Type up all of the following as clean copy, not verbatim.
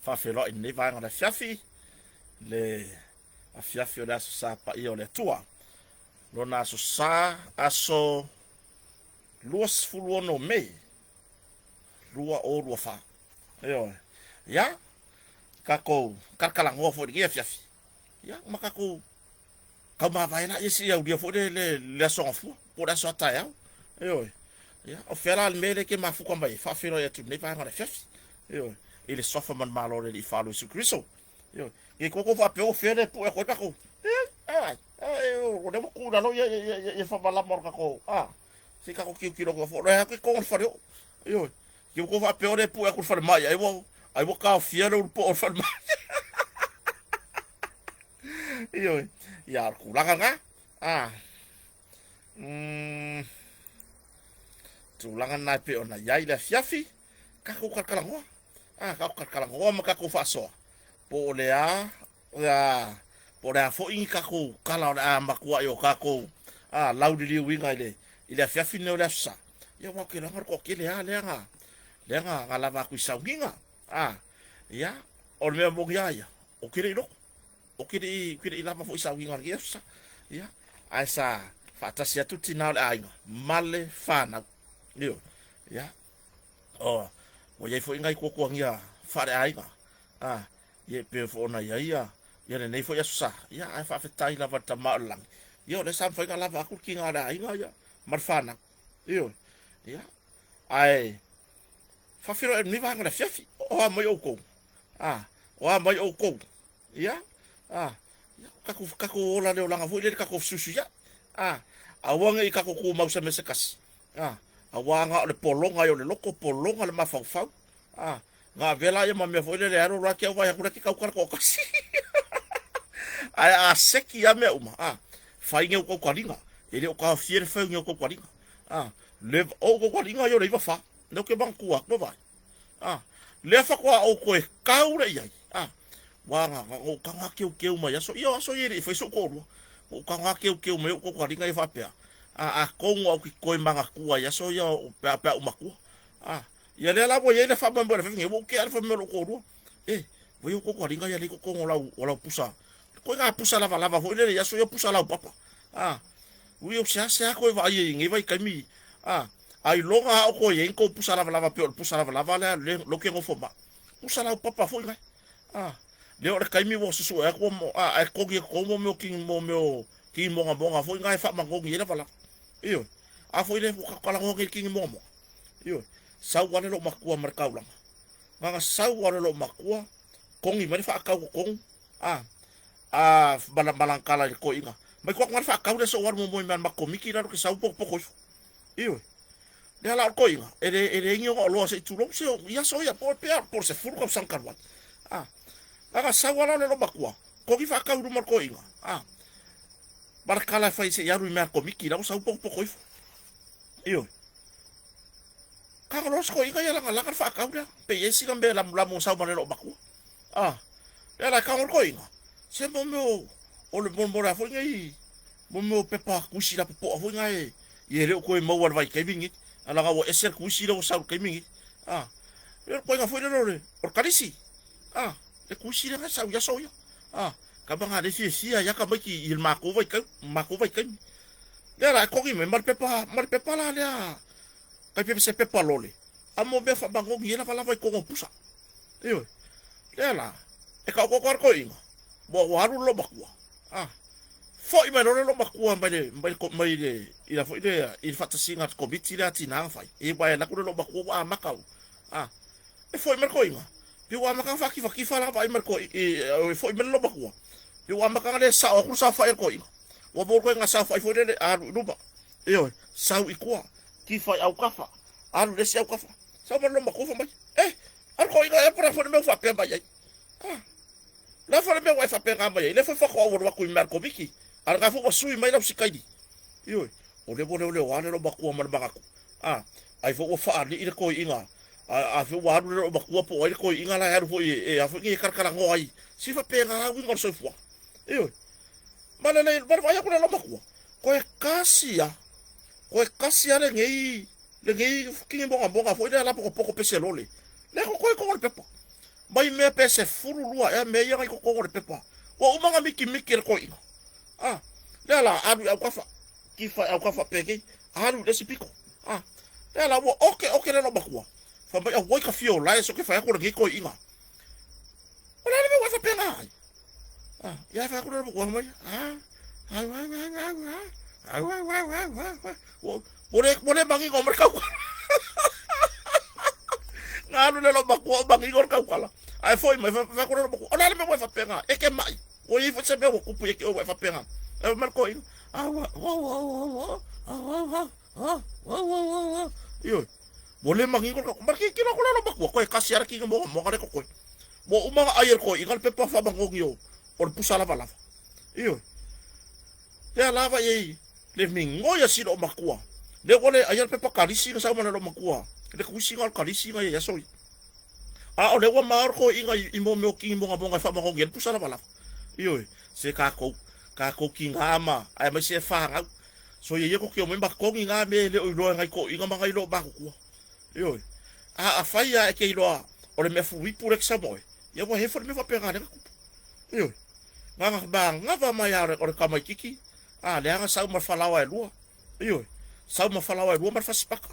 whawhero i nei vaenga le fiafi, le a fiafi o le aso sa pa i o le tua. Lona aso sa aso luas fuluono mei, lua o lua wha. Eo, ia, kako karkalangoa fo i fiafi. Ia, makako kau mawhaina isi au dia fo le aso ngafua, po le aso atai au. Eo, ia, o whera al mele ke mafuka mai, whawhero i atu nei vaenga le fiafi. Eo, i le sofa man malo le i whalo Isu Kristo. Eo, e koko whapeo where po e koe kako. Ai, o le moku na no ye whamala mor kako. Si kako kiu kilo ko fo, re ke ko whareo. Eo, kiu ko whapeo le po e koe whare mai, ai wo ka fiero u po o whare mai. Eo, ia kulanga nga. Tulanga nai pe ona iai le fiafi, kako karkalangoa. Kako karkalangoa ma kako whasoa. Po le a, po le a fo ingi kako kala o le a makua i o kako laudi liu inga i le fiafi neo le asa. Ia wake langar ko ke le a leanga lava kui saunginga. Ia, o le mea mogi aia, o kire i loko. O kire i lava fo i saunginga le asa. Ia, ai sa whaatasi atu tina o le ainga, male whanau. Io, ia, o iei fo ingai koko angia whare ainga. Ie pe fo na ia le nei fo ia sa. Ia, ai whawhetai lava ta maolangi. Io, le sam whainga lava aku ki ngā le ainga, ia, marwhanau. Io, ia, ai, whawhiro e niwanga le fiafi, oa mai o kou. Oa mai o kou. Ia, kako ola leo langa fo ile kako susu ia. Awanga i kako ku mausa me se kasi. Awanga o le polonga yo le loko polonga le mafau-fau. Ngā vela ia ma mea fo ile le aro raki au vai hakura ki kau karako kasi. Ai a seki ia mea uma. Whainge o kaukaringa. Ele o ka fiere whainge o kaukaringa. Le o kaukaringa yo le iwa wha. Nau ke bangkua no vai. Le whakua o koe kaure iai. Wanga o kanga keu mai aso. Ia aso iri i whaiso korua. O kanga keu mai o kaukaringa i whapea. Kongo au ki koe manga kua ia so ia o pea umakua. Ia le labo ia le whamamba le whengi. Wo ke alfa melo korua. Wai o kaukaringa ia le kongo lau pusa. Koe ngā pusa lava ho ile ia so ia pusa lau papa. Ui o sea koe vai e ngai vai kaimi. Ai longa o koe en ko pusa lava pe o pusa lava le loke ngofo ma. Pusa lau papa foi ngai. Le o kaimi wo susu e ko mo ai kogi ko mo ki mo ki monga foi ngai fa mangongi ele fala. Io. Foi le ko kala ngongi ki mo. Io. Sau wale lo makua markaulang. Nga sau wale lo makua kongi mari fa kau kong. Balang kala ko inga. Mai ko ngar fa kau le so war mo man makomiki ra ke sau poko. Io. Le ala ko inga. Ele ngi o lo se tulo se ia so ia por se furko sankarwan. Nga sau wale lo makua. Kongi fa kau mar ko inga. Barakala fai se yaru me komiki ra sau poko. Io. Kalau sko inga ya la fa kau dia. Pe yesi gambe la mo sau mane lo makua. Ya la kau ko inga. Se mo o le bon bora fo ngai mo pepa kusi la po fo ngai ye le ko mo war vai ke vingi ala ga o eser kusi lo sa ke vingi yo ko nga fo le or kalisi le kusi le sa ya so ya ka banga de si ya ka baki il mako vai ke ya la ko me mar pepa la ya ka pepa se pepa lole amo be fa bango ngi la vai ko pusa yo ya la e ka ko inga bo waru lo makua foi mai lo makua mai le ila foi le il fatta singa komiti la tina fai e vai na ko lo makua makau e foi mercoinga pi wa maka faki fala vai merco e foi mai lo makua pi wa maka le sa o sa fai ko inga wa bo ko nga sa fai foi le ruba e sau ikua ki fai au kafa le si au kafa sa lo makua mai ar ko inga e para foi meu fa pe mai la fa me wa fa pe ga mai le fa ko wa ku mer ko biki ar ga fu sui mai la sikaidi yo o le bole wa le ba ku mar ba ku ai fo fa ni ile ko inga fu wa le ba ku po ile ko inga la har fo fu ngi kar ngo ai si fa pe ga wi ngor so fu yo mala le ba ya ku le ba ku ko e kasia le ngi ki bonga fo ile la poko pese lole le ko le pepo mai me pe se furu lua e me ia ngai ko ko le pepa o umanga miki miki le ko inga ah le la aru au kafa kifa au kafa peke aru le sipiko ah le la wo oke le no bakua fa mai au ka fio la so ke fa ko le ko inga o le me wa fa pena ah ya fa ko le ko mai ah Boleh bangi ngomel kau. Nganu le lo bakua bangi ngor kau kala. Ai foi mai fa ko le bakua. Ona le me wa fa pena e ke mai. O i fa se me ko pu e ke o wa fa pena. E mer ko inga. Yo, boleh mangi ko mar ki kilo ko lo bakua ko e kasiar ki mo ngare ko ko. Mo uma ayer ko ingal pe pa fa bangong yo. Or pusala bala. Yo. Le lava ye le mingo ya sino makua. Le wale ayer pe pa kalisi sa mana lo makua. Le kuisi ngal kalisi ngai ya soi. A o le wa mar ko inga imo me ki mo ngabonga fa bangong yo pusala bala. Yo, se ka ko kinga ama ai mai se fa nga. So ye ko ki o me ba ko ngi me le o lo ngai ko inga mangai lo ba ko. Yo. A fa ya e ke lo o le me fu wi pure sa moi. Ye wa he for me fa pe nga ne ko. Yo. Nga ba nga va mai ara o ka mai kiki. Ah, le anga sau mar falawa e lua. Iyo. Sau mar falawa e lua mar fasipaka.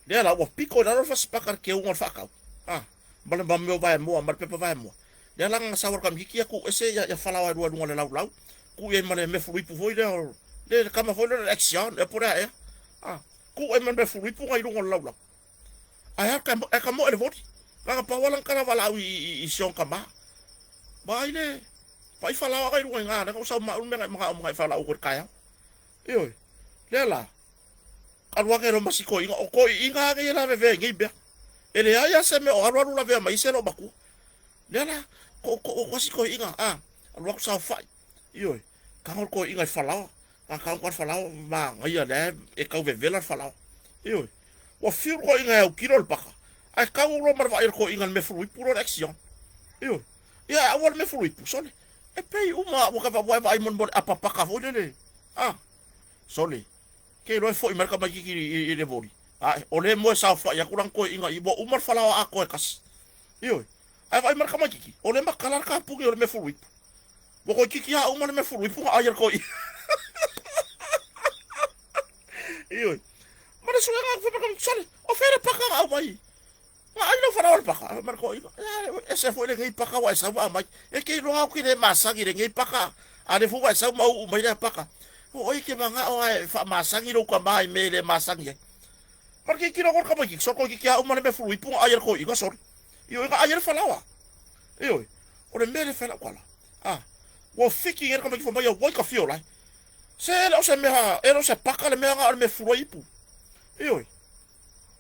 Le la wa piko na ro fasipaka ke un faka. Ah, bale ba meu vai mo mar pepa vai mo. Le la nga sau kam hiki ku ese ya falawa e lua lunga le lau. Ku e mane me fui pu foi le kama foi le action e por aí. Ah, ku e mane me fui pu ngai lunga lau. Ai ka mo e voti. Nga pa wala kana wala i sion kama. Bai le pai falawa kai ruai nga na ko sa ma me nga falawa ko kaya yo lela alwa ke ro masiko inga o ko inga ke la ve ngi be ele ya se me o aru la ve mai se lo baku lela ko siko inga ah alwa ko sa fai yo ka ko inga falawa ka ko falawa ma ngai le e ka ve la falawa yo o fio ko inga o kilo paka ai ka ro mar va ko inga me fui puro action yo ya awal me fui pu sole e pei uma o ka vai mon apa paka vo le ah sole ke lo foi marka ba ki i le voli ah o le mo sa fa ya kurang ko inga ibo umar fala a ko kas yo ai vai marka ma ki o le makalar ka pu o le me fui bo ko ki ya umar me fui pu ayer ko yo mara so nga fa ka sole o fere paka a vai ai no fara ol paka marko ese foi le ngai paka wa sa wa mai e ke lo ha ki le masangi le ngai paka ane fu wa sa mau mai le paka o ke manga o ai fa masangi lo ka mai me le masangi marke ki lo ka ba ki so ko ki ya o mane me fu ipu ayer ko iga so yo ga ayer fa lawa yo o le me le fa la kwala ah wo fiki yer ka ba ki fo mai o ka fio lai se lo se me ha ero se paka le me nga me fu ipu yo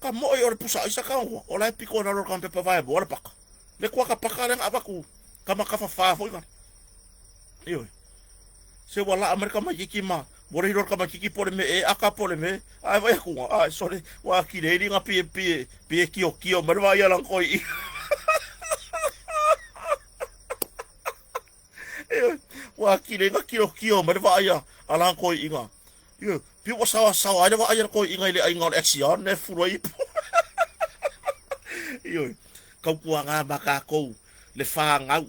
ka mo e ore pusa isa ka o la piko na ro kan pe pa vai bo paka le kwa ka paka le abaku ka ma ka fa fo iga yo se wala amerika ma yiki ma bore ro ka ma kiki por me e aka por me ai vai ku ai sore wa ki le ringa pi kio ma vai ala ko i wa ki le kio ma vai ala ko i nga yo pi wa sawa ai va ai ko i nga le ai ngol action ne furoi yo ka nga maka ko le fa ngau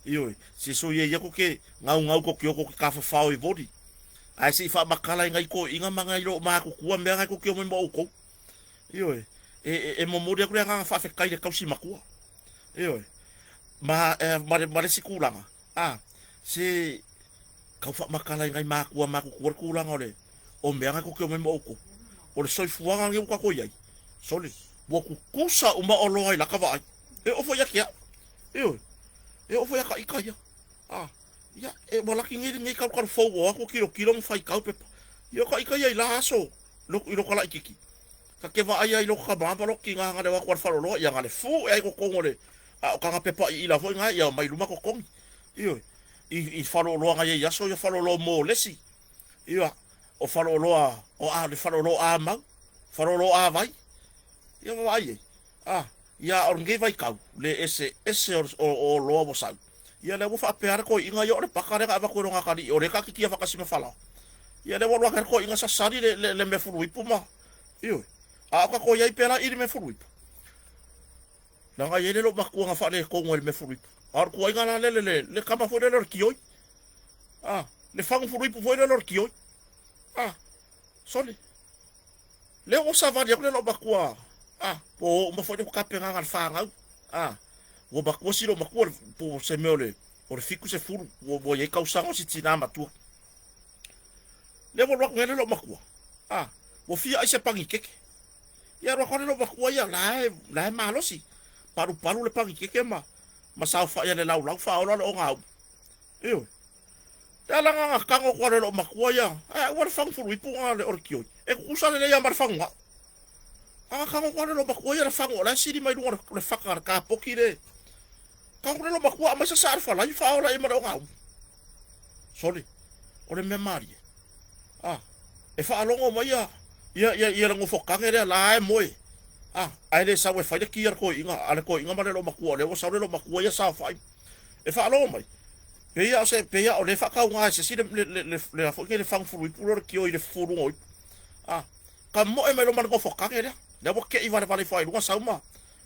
yo se so ye ko ke ngau ko kio ko ka fa i body ai se fa makala ngai ko inga manga ro ma ko kua me ngai ko kio mo ko yo mo mo de ko nga fa fe kai le kausi makua yo ma si kulanga ah se ka fa makala ngai ma ko kulanga ole o me ngai ko kio mo ko o le soi fuanga ngai ko yai sole wo ku kusa uma o loai la ka vai e o fo ya kia yo e o foi a kai ah ya e bola ki ngi ka fo wo ko kilo mo fai ka pe yo kai ai la so lo kala kiki ka ke va ai lo ka ba lo ki nga de wa ko fa lo ya nga le fu e ko ngole a ka pe pa i la fo nga ya mai luma ko kong yo i fa lo nga ya so yo fa lo mo lesi yo o fa lo o a le fa lo a ma fa lo a vai yo vai ah ya or nge vai kau le ese o lo bo sa ya le bo fa pear ko inga yo le pakare ka ba ko nga kali o le ka ki fa ka sima fala ya le bo lo ko inga sa sari le me fu ipu ma yo a ka ko ya pela i me fu ipu na nga yele lo makua nga fa le ko ngel me furi ar ko inga le kama fo le kioi le fang furi pu fo le kioi soli le o sa va le lo makua po mo fo le ka penga ngal fa nga wo makua si lo makua po se meole o le fiku se furu wo ye kausango si tina matua le mo lo ngel lo makua wo fia ai se pangi keke ya ro kone lo makua ya la malosi paru le pangi keke ma sa fa ya le lau fa o ngau eu ya la nga kango ko le lo makua ya wa fang furu ipu nga le orkio e kusa le ya mar fanga kango ko le lo makua ya fang o la si di mai lu le fakar ka poki le kango le lo makua ma sa fa la fa o la e mar ngau sorry o le memari e fa alongo mai ya ngo fokange le la moi ai le sa we fa de kier ko inga ma le makua le sa le makua ya sa fa e fa alongo mai pe ya o le fa ka nga se si le fo ke le fang furu pu ki o le furu o ka mo e mai lo man ko fokange le bo ke i va le fa lu sa ma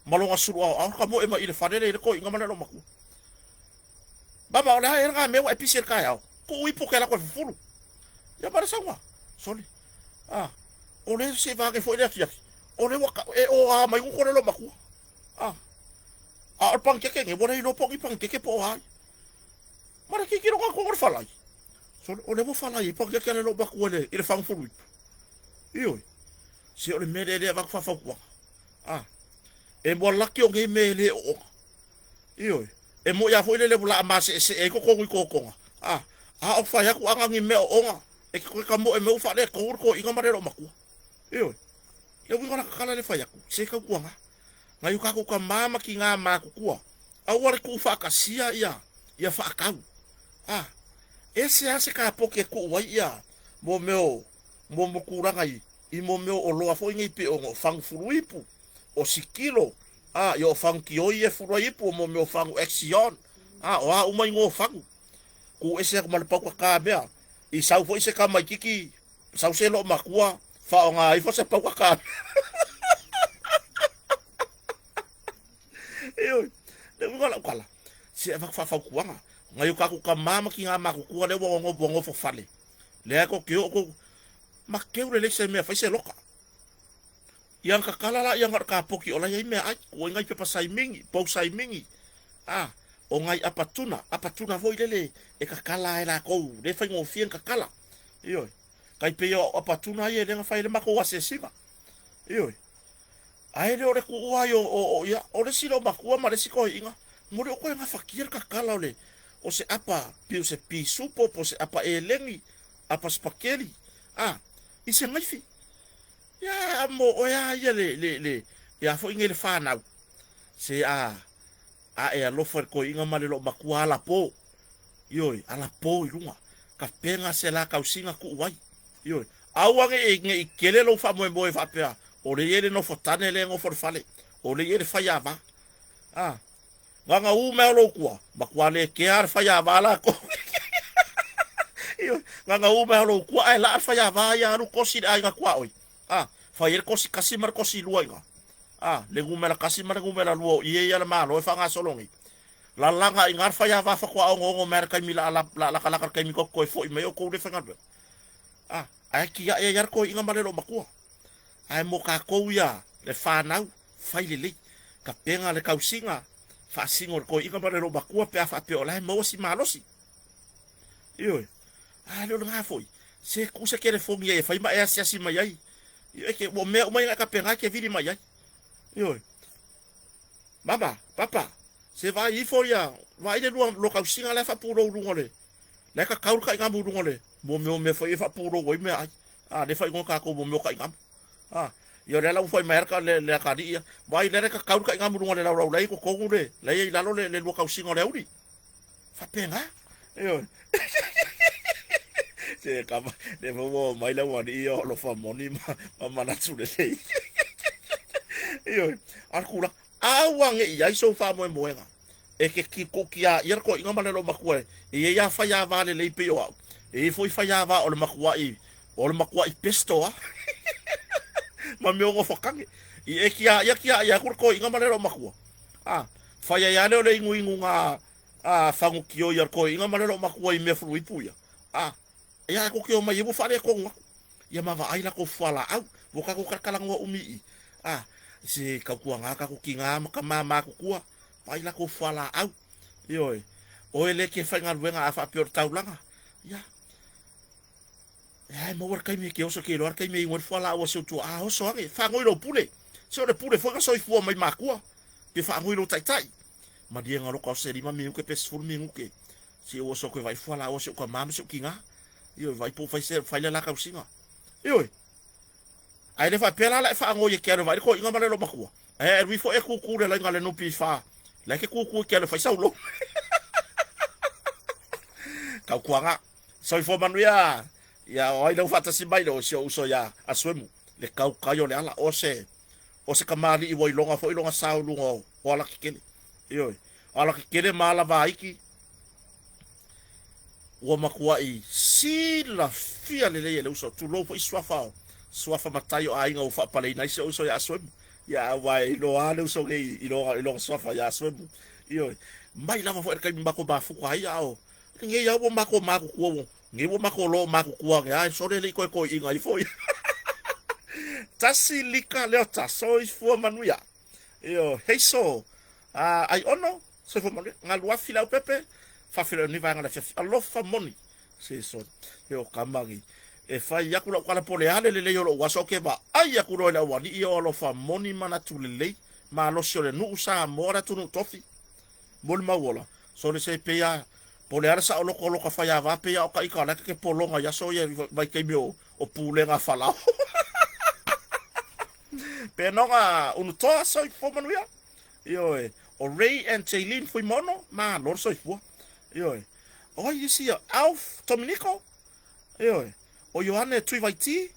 malonga suru ka mo e mai le fa le ko inga ma le makua baba le ha nga me wa episel ka ya ko wi pu ke la ko furu ya para sa wa soli o le se va ke foi le tia o le waka o mai ko le lo maku pang ke nge bona ilo pang ke po mara ki kiro ko ko falai so o le mo falai pang ke le lo maku le fang fulu io se o le mele le va fa ko e mo la ki o nge mele o io e mo ya foi le bula ma se e ko o fa ya ko anga ngi me o nga e ko ka mo e mo fa le ko inga mare lo maku io le ngona kala le faya se ka kuanga ngai ka ko ka mama ki nga ma ku kua a wale ku fa ka sia ia fa ka ese ase ka poke ku wa mo mo kura ngai i mo o lo fo ngi pe o fang furuipu o sikilo yo fang ki o ye furuipu mo fang action o mai ngo fang ku ese ka mal pa ka bea i sau fo ise ka mai kiki sau se lo makua fa nga i fo se pa ka le ngala kala se fa kuanga ngai ka ku ka mama ki nga ma ku ku le bongo fo fale le ko ko makeu le se me fa se loka yang ka kala la yang ka poki ola ye me ai ko ngai pe pasai mingi po sai mingi o ngai apatuna voi lele e ka kala e la ko le fa ngo fien ka kala io kai pe yo apatuna ye le fa le mako wa se sima io ai le ore ku wa yo ya ore silo makua ma le siko inga mo le ko nga fakir ka kala le o se apa pi se pi supo po se apa elengi apa spakeli i se ngai fi ya mo o ya le ya fo ingel fa na se e lo for ko inga ma le lo makua la po io ala po ilunga ka penga se la ka usinga ku wai io awange nge kele lo fa mo fa pe o le yele no fotane le ngo for fale o le yele fa ya va nga me lo kwa makua le ke ar fa ya va la ko io nga me lo kwa ai la fa ya va ya lu kosi ai nga kwa oi fa yele kosi kasi mar kosi luai nga le ngumela kasi mar ngumela luo ie ya la malo fa nga solongi la langa ingar fa ya va fa kwa ngo mer kai mila la kala kai mi ko fo me ko le fa nga ai ki ya yar ko inga male lo makua ai mo ka ko ya le fa nau fai le ka penga le kausinga fa singo ko inga male lo makua pe fa pe ola mo si malosi io lo nga foi se ku se kere fo ngie fa ma e si mai ai e ke mo me ka penga ke vidi mai ai io mama papa se vai i fo ya vai de lo kausinga le fa puro ngole le ka kaur ka ngamu ngole mo me foi fa puro go me ai le fa ngo ka ko mo ka ngam yo le la foi mer ka le ka di vai le ka kaur ka ngamu ngole la le ko ko le la lo le lo ka usingo le uri fa penga yo se ka le mo mai la wa di yo lo fa moni ma na tsu le yo arkula awang e ai so fa mo nga e ke ki ko kia yer ko inga male lo makue e ya fa ya vale le pe yo e foi fa ya va o le makua i pesto ma me ngo fokange e kia ya ko inga male lo makua Faya yane ole ingu nga fangu kio yar ko inga malelo makua I me fru ipuya. Ya ko kio mai bu fale ko nga. Ya mava aila ko fala au. Woka ko kakalang wa umi. Si ka kuanga ka ko kinga mama ko kua. Paila ko fala au. Yoi. Oele ke fainga wenga afa pior taulanga. Ya. Ya mo war kai me ke oso ke lor kai me ngor fala o so tu oso age. Fa ngoi lo pule. So de pule foka so fu mai makua. Pe fa ngoi lo tai tai. Ma dia ngalo ko se lima mi ke pes fur mi ke. Si oso ko vai fala o so ko mam so kinga. Yo vai po fai se fai la ka usinga. Yo. Ai le fa pela la fa ngoi ke vai ko inga male lo makua. Vi fo e ku ku le ngale no pi fa. La ke ku ke le fai sa lo. Kau kuanga. So fo manuia. Ya oi lo fata si mai lo so ya aswemu. Le kau kayo le ala ose kamali I voi longa fo I longa sau lungo wala kikele. Yo. Ala kikele mala vaiki. Wa makua I sila fia le uso tu lo fo swafa matayo ainga ufa pale na so ya aswemu. Ya wai lo ale uso ke I lo swafa ya aswemu. Yo. Mai lava fo kai mbako ba fu kwa ya o. Nge ya wo mako kuo. Nge wo mako lo mako kuo ya so le ko inga I foi. Tasi lika leo taso I fu manuia. Yo, heiso. Ai ono so fu manuia ngalua fila pepe fa fila ni vanga la fifi. Alofa moni. Se so. Yo kamangi. E fai yakula kala pole ale le yo lo wasoke ba. Ai yakuro la wani yo alofa moni mana tulele. Ma lo sio le nu sa mora tu nu tofi. Mol ma wola. So le se peya pole ara sa lo ka fa ya va peya o ka ikala ke polonga ya so ye vai ke meu o pule nga fala. Penonga unu toa so I fo manuia. Yo o Ray and Jaylin fui mono ma lor so I fo. Yo o you see Alf Dominico. Yo o Johanne tui vai ti.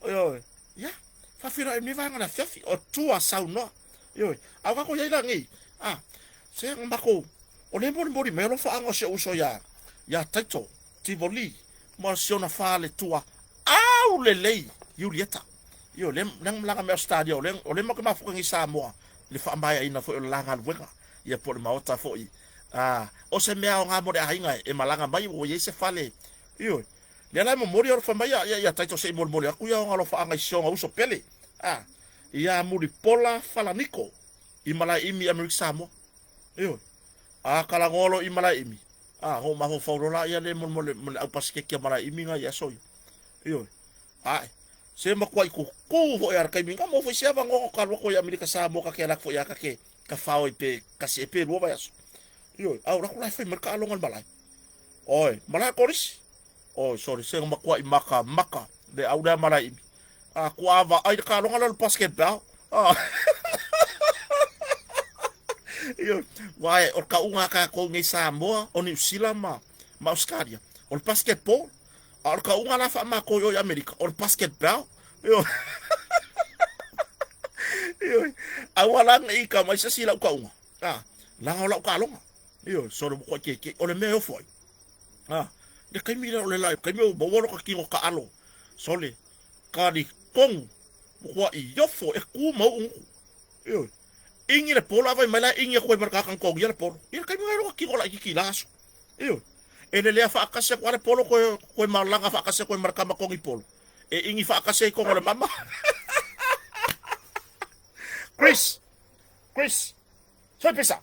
Yo ya fa fira mi va ngana fifi o tua sauno. Yo a ka ko ya ila ngi. Se ngako o le mori me lo fa anga se uso ya taito tivoli ma siona fa le tua au le lei Julieta. Yo lem nang langa me stadio len o le mo ma fu ngi Samoa le fa mai ina fo langa wenga ya por maota fo I o se mea nga mo de ainga e malanga mai o ye se fale yo le la mo mori o fa mai ya taito se mo aku ya nga lo fa nga so nga uso pele ya muri pola fala niko I mala imi Amerika Samoa yo kala ngolo I mala imi ho ma ho fa rola ya le mo au paske ke mala imi nga ya so yo se makua I kuku fo ya kai minga mo fo sia bango ka loko ya Amerika Samoa ka kela fo ya ka fao pe ka se pe lo ba yaso yo au ra kula fe merka alongan balai oi malai koris sorry se makua I maka de au da malai ku ava ai ka alongan al basketball yo vai o ka unga ka ko ngi Samoa o New Zealand ma Australia o basketball or ka unga la fa ma ko yo America or basketball yo yo awala ngi ka mai sa sila ka unga la ola ka longa yo so ko ke o le me o foi de kai mi le la kai mi bo wo ka ki ka alo so le ka di kong ko I yo fo e ku mo yo ingi le polo vai mai la ingi ko marka kan ko ya le polo ir kai mi ro ki ko la ki las yo ele le fa ka se ko le polo ko malanga fa ka se ko marka ma ko ngi polo e ingi fa ka se ko le mama Chris so pesa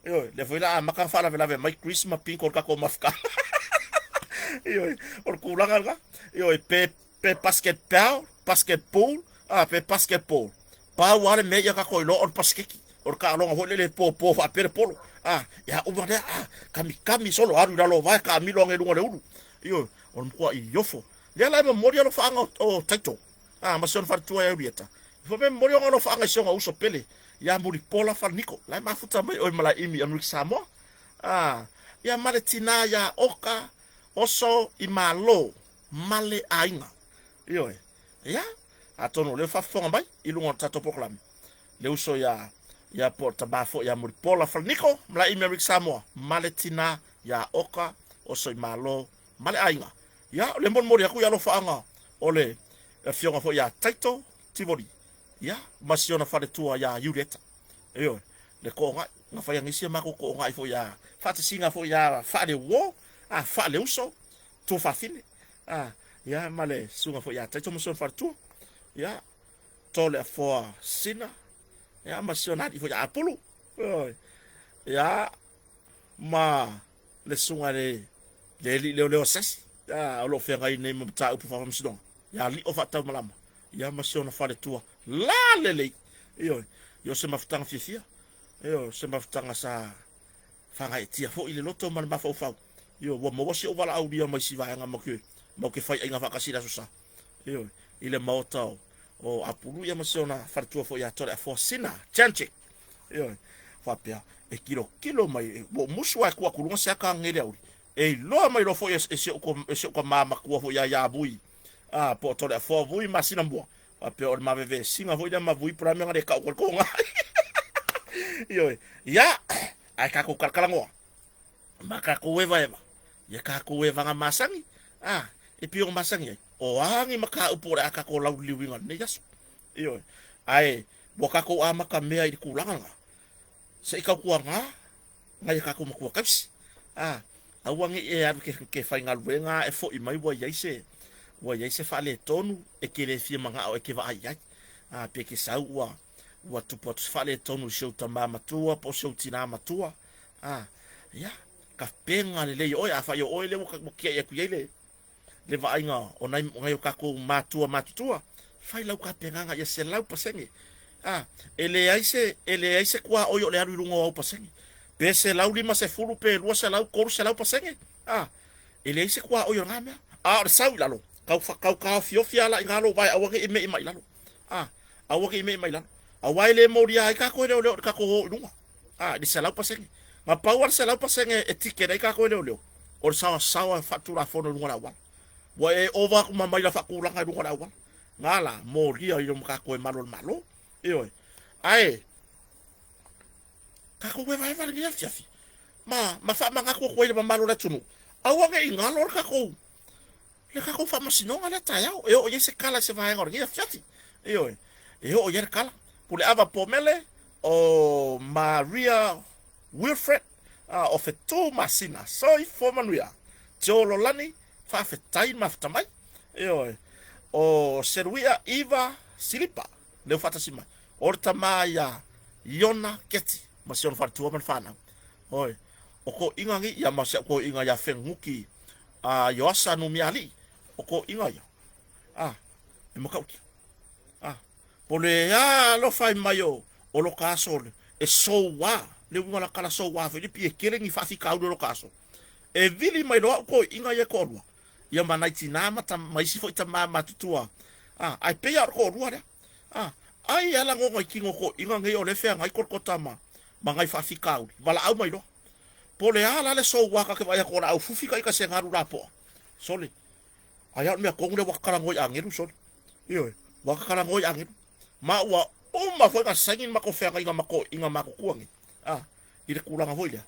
yo le foi la maka fa la mai Chris ma pin ko ka ko mafka yo or kulanga ga yo pe basketball pe basketball pa wale me ya ka ko lo or basketki or ka lo ho le po fa per polo ya o vale kami solo aru da lo vai ka mi lo nge le ulu yo on ko I yofo le la memoria lo fa o taito ma son fa tua ya bieta fo memoria lo fa nga so uso pele ya muri pola fa niko la ma futa mai o mala imi Amerika Samoa ya male tina ya oka oso I malo male ainga yo ya atono le fa fonga mai I lungo tato proclam le uso ya porta bafo ya muri pola fa niko mala imi Amerika Samoa male tina ya oka oso I malo male ainga ya le mon mori aku ya lo fa nga ole fionga fo ya taito tivoli ya masiona fa de tua ya Julieta yo le ko nga nga fa yang isi ma ko nga fo ya fa te singa fo ya fa le wo fa le uso to fa fine ya male sunga fo ya te to mo so fa tu ya to le fo sina ya ma siona di fo ya apolo ya ma le sunga le sas lo fe ngai ne mo ta upu fa msidon ya li o fa ta malama ya ma siona fa le tua la le yo se mafutanga fifia yo se mafutanga sa fanga etia fo ile loto man ba fo yo wo mo wasi o wala au dia mai siva nga mo ke fai nga fa kasira susa yo ile mauta o apulu ya masona fartua fo ya tore fo sina chanche yo fa pia e kilo mai wo muswa kwa kulunga sa ka ngele au e lo mai lo fo e se ko mama kwa fo ya bui po tore fo bui masina mbo apia o ma veve singa fo ya ma bui pra me ngade ka ko nga yo ya ai ka ko kalkalango maka ko eva ya ka ko eva nga masangi e pio masangi o angi maka upore aka ko lau liwinga ne yaso yo ai boka ko amaka mea i kulanga se ka ko nga ngai ka ko mako kapsi awangi e ar ke fainga luenga e fo i mai wa yaise fa le tonu e ke le fi manga o e ke va ai pe ke sa wa tu pot fa le tonu show tama matua po show tina matua ya ka penga le o ya fa yo o le mo ke ya ku le va inga o ngai ka ko matua fai lau ka penga ya se lau pasenge ele aise kwa o yo le aru lungo o pasenge pe se lau lima se fulu pe lua se lau koru se lau pasenge ele aise kwa o yo ngame sau lalo kau fio la ngalo vai awake ime mai lalo awake ime mai lalo awai le mo dia ka ko le ka ko lungo di se lau pasenge ma power se lau pasenge etikere ka ko le o sawa fatura fono lungo la wa wa e ova kuma mai la fakula ka lungo la wa ngala mo ria yo ka ko malo ai ka ko vai vai ni afi ma fa ma ko ko le malo la tunu awange ingalo ka ko le ka ko fa masino ala taya o se kala se vai ngor ni afi o yer kala pule ava pomele o Maria Wilfred o fetu masina soi fomanuia jolo lani fa fetai maftamai o Seruia Eva Silipa le fata sima orta maya Yona Keti masion fartua man fana o ko ingangi ya masya ko inga ya fenguki yoasa no miali o ko inga ya e makauki pole ya lo fai mayo o lo kaso e so wa le wala kala so wa Filipi e kere ni fa fika o lo kaso e vili mai do ko inga ya ko ya manaiti na mata mai sifo ita mama tutua ai pe ya ko ruare ai ala ngo kingo ko inga ngai o le fe ngai korkota mangai fa fikau bala au mai do pole ala le so wa ka ke vai ko au fufi kai ka se ngaru rapo sole ai me ko ngue wakala ngoi angiru sole wakala ngoi angiru ma wa uma foi ka sangin ma ko fe ngai inga ma ko kuangi ire kulanga hoila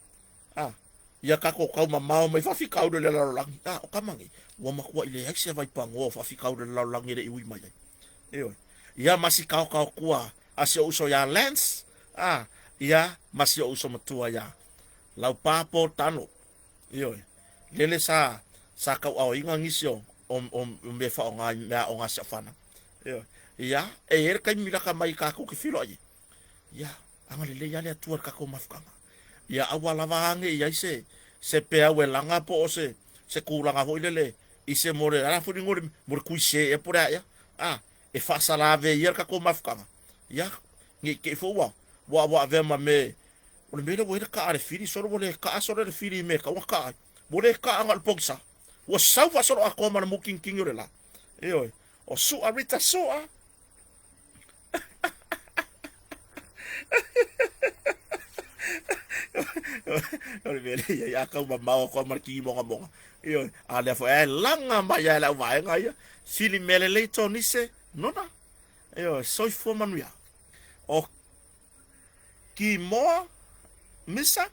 ia ka ko kau mamao mai fa fikau de la langi o kamangi wa makua ile hekse vai pango fa fikau de la langi de iwi mai ia masi kau kua asio uso ya lens ia masio uso matua ya lau papo tano lele sa kau au inga ngisio me fa onga mea onga safana ia er kai mira ka mai ka ko ki filo ia anga lele ya le tuar ka ko mafkanga ia awala vange ia se pea we langa po se kulanga ho ile ise more ala fu ngore mor kuise e por ya e fa sala ve yer ka ko mafkanga ya ngi ke fo wa ve ma me o me lo we ka are firi solo le ka solo le firi me ka wa bole ka angal pogsa wa sauva solo akoma na muking king yo la o su arita so Olivele ya ka mamao ko marki mo mo ale fo langa ma ya la va nga ya sili melele to nise nona soi fo manuia o ki mo misa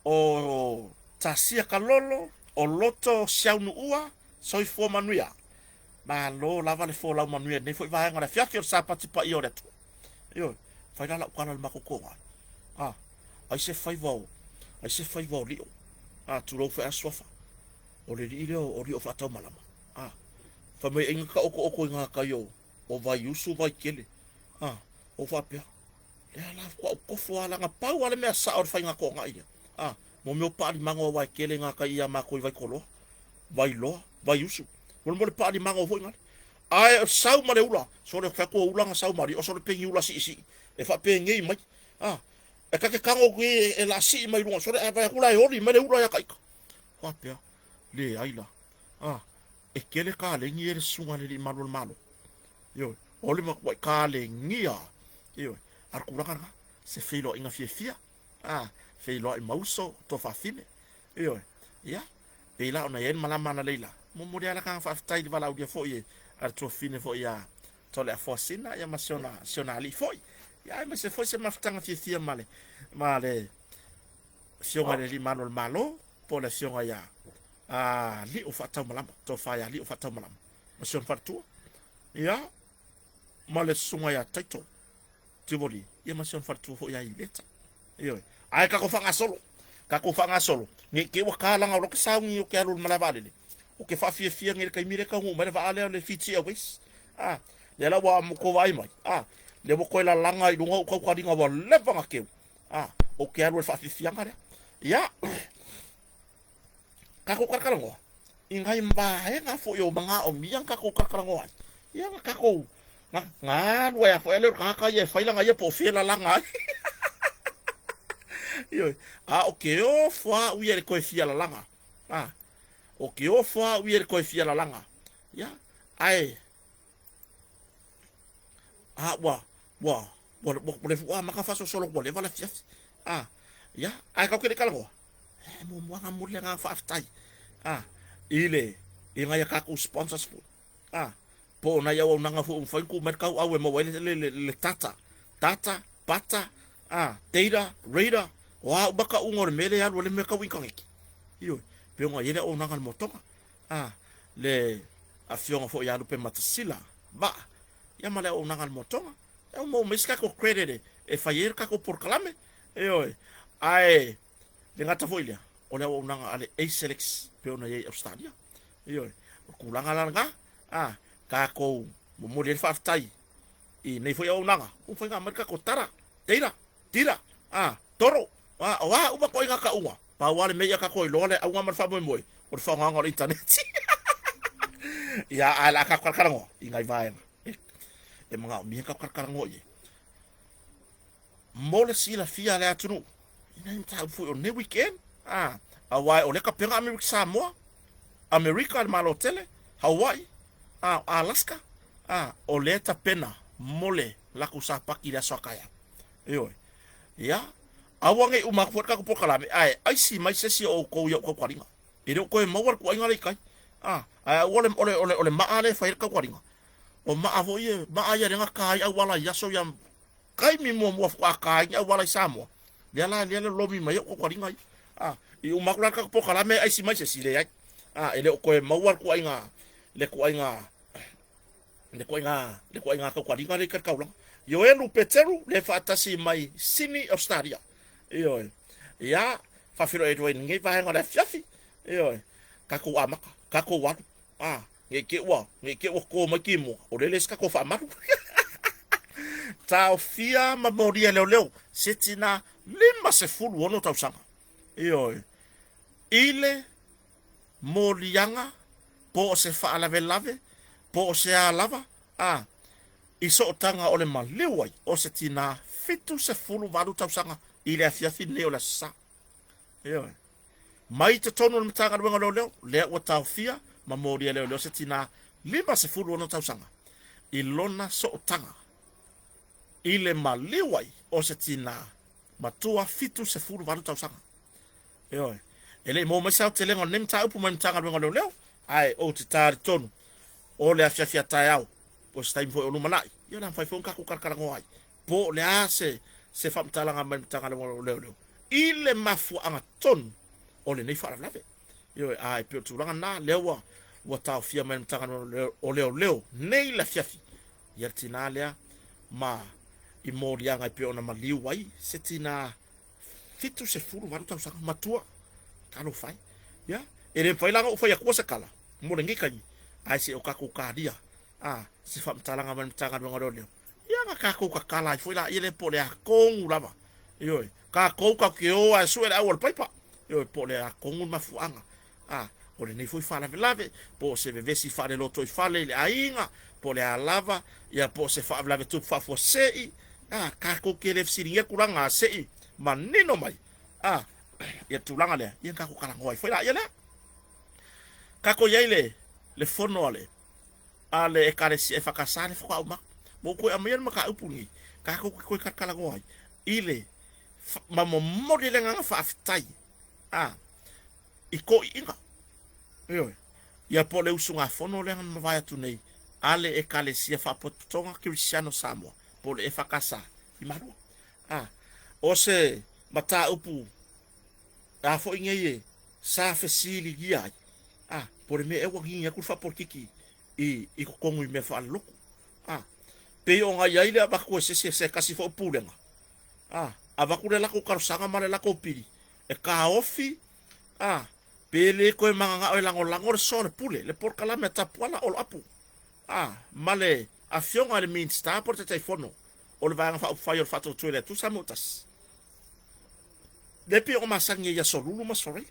o tasia kalolo o loto siaunu ua soi fo manuia ma lo lava le fo la manuia ne fo va nga la fiafio sa pati pa io reto fai la kana le makoko ah ai se fai vau lio ah tu lo fa aswafa o le lio o rio fa tau malama ah fa mai inga ka oko inga ka yo o vai usu vai kele ah o fa pia le ala ko fo ala nga pau ala me sa o fa inga ko nga ia ah mo me pa di mango vai kele nga ka ia ma ko vai kolo vai lo vai usu mo le pa di mango vo inga ai sau ma le ula so le fa ko ula nga sau mari o so le pengi ula si e fa pengi mai ah e ka ke kango ki e la si mai lunga so le ava kula e ori ma le ula ya ka fa pia le aila ah e kele ka le ngi e sunga le malo yo ole ma ka le ngia yo ar kuranga se filo inga fia ah filo e mauso to fa fine yo ya pela ona yen malama na leila mo mo dia la ka fa tai di vala dia fo ye ar to fine fo ya to le fosina ya masiona ali fo ya ma se fo se maftanga fia male sionga le malo po le sionga ya li o fata malama to fa ya li o fata malama masion fatu ya male sunga ya taito tiboli ya masion fatu fo ya ileta yo ai ka ko fanga solo ni ke wakala nga lo ka saungi o ke alu malabale o ke fa fia ngel kai mire ka hu mare va ale le fiti a wis le la wa mo ko vai mai le mo ko la langa i dunga ko ka dinga wa le va ke o ke alu fa fia ngare ya ka ko ka ngo ingai mba he nga fo yo manga o miang ka ko ka ngo ya ka ko nga wa ya fo ele ka ye fa langa ye po fia la langa yo o ke o fa u ye ko fia la langa o ke o fa u ye ko fia la langa ya ai wa le fu ma ka fa so solo ko le va la fia ya ai ka ke ka ngo mo nga mo le nga fa tai ile inga ya ka ku sponsors fu po na ya wa nga fu fa ku merkau au mo le tata pata data radar wa baka ungor mele ya le meka winkangeki yo pe ngo yele o nanga motonga le afiong fo ya lupe matasila ba ya male o nanga motonga ya mo miska ko credit e fayer ka ko por kalame yo ai le ngata fo ile o le o nanga ale Acelix pe ona ye Australia yo ku langa langa ka ko mo le fa tai i nei fo ya o nanga o fa nga marka ko tara tira toro wa uma ko inga ka unga pa wale me ya ka ko lole unga mar fa mo o fa nga ngol internet ya ala ka ka ngo inga vai e mga mi ka ka ngo ye mo le sila fia le atunu ina mta fu o ne weekend wa o le ka penga America Samoa America al malotele Hawaii Alaska o le ta pena mole la ku sa paki la sokaya yo ya awange umak fot ka ko kalame ai si mai se si o ko yo ko kwaringa ire ko mo war ko inga le kai ole ma ale fa ka kwaringa o ma avo ye ma aya nga kai awala ya so yam kai mi mo fa kai awala samo le lo mi mai ko kwaringa i umak ka ko kalame ai si mai se si le ai ele ko mo war ko inga le ko inga ko kwaringa le ka kaulang yo elu peteru le fatasi mai sini Australia yo ya fa firo e do ngai va ngora fiafi yo ka ko amaka ka ko wa nge ke wa ko makimo o le ska ko fa maru ta fia ma moria leo setina lima se full wono ta usanga yo ile morianga po se fa lave po se alava iso tanga ole malewai o se tina fitu se fulu valu tausanga ile afia fine o la sa yo mai te tonu le tanga wenga le o taufia ma mori le se tina lima se fulu no tausanga ilona so tanga ile malewai o se tina matua fitu se fulu valu tausanga yo ele mo ma sa telenga nem ta upu ma tanga wenga le ai o te tar tonu o le afia taiao o stai fo no manai yo na fai fon ka ko karkarango ai po le ase se fam talanga man tanga le ile mafu anga ton o le nei fa lave yo ai pe tu langa na lewa wa ta fia man tanga o leo nei la fiafi yertina le ma i moria ngai pe ona maliu ai se tina fitu se furu wanu tau sanga matua kalo fai ya ele fai langa o fai aku se kala mo le ngikai ai se o kaku kadia se fa mtalanga man mtanga ngoro leo ya nga kaku ka kala foi la ile po le akong lava yo ka ko ka ke o a suela awal paipa yo po le akong mafuanga o le nei foi fala velave po se vevesi fa le loto i fale le ainga po le alava ya po se fa velave tu fa fo sei ka ko ke le siringa kuranga sei manino mai ya tulanga le ya ka ko kala ngoi foi la ya le ka ko yele le fono ale e kare si e fakasane fo ma mo ko amen maka upungi ka ko ka kala ngoi ile mamo modele nga fa aftai i ko inga yo ya po le usunga fono le ngan vai tu nei ale e kale si fa potonga Cristiano Samoa po le fakasa i maru o se mata upu fo ingeye sa fesili gia por me e wangi ku fa por kiki i ko kongu me fa luku pe o nga yaile ba ko se kasi fo pulenga ava ku le la ko karusanga male la ko pili e ka ofi pele ko manga o lango le sone pule le por kala meta pola o apu male afiong ale min sta por te telefono o le vanga fa fire fa to toilet tu samutas depi o masangi ya solulu masore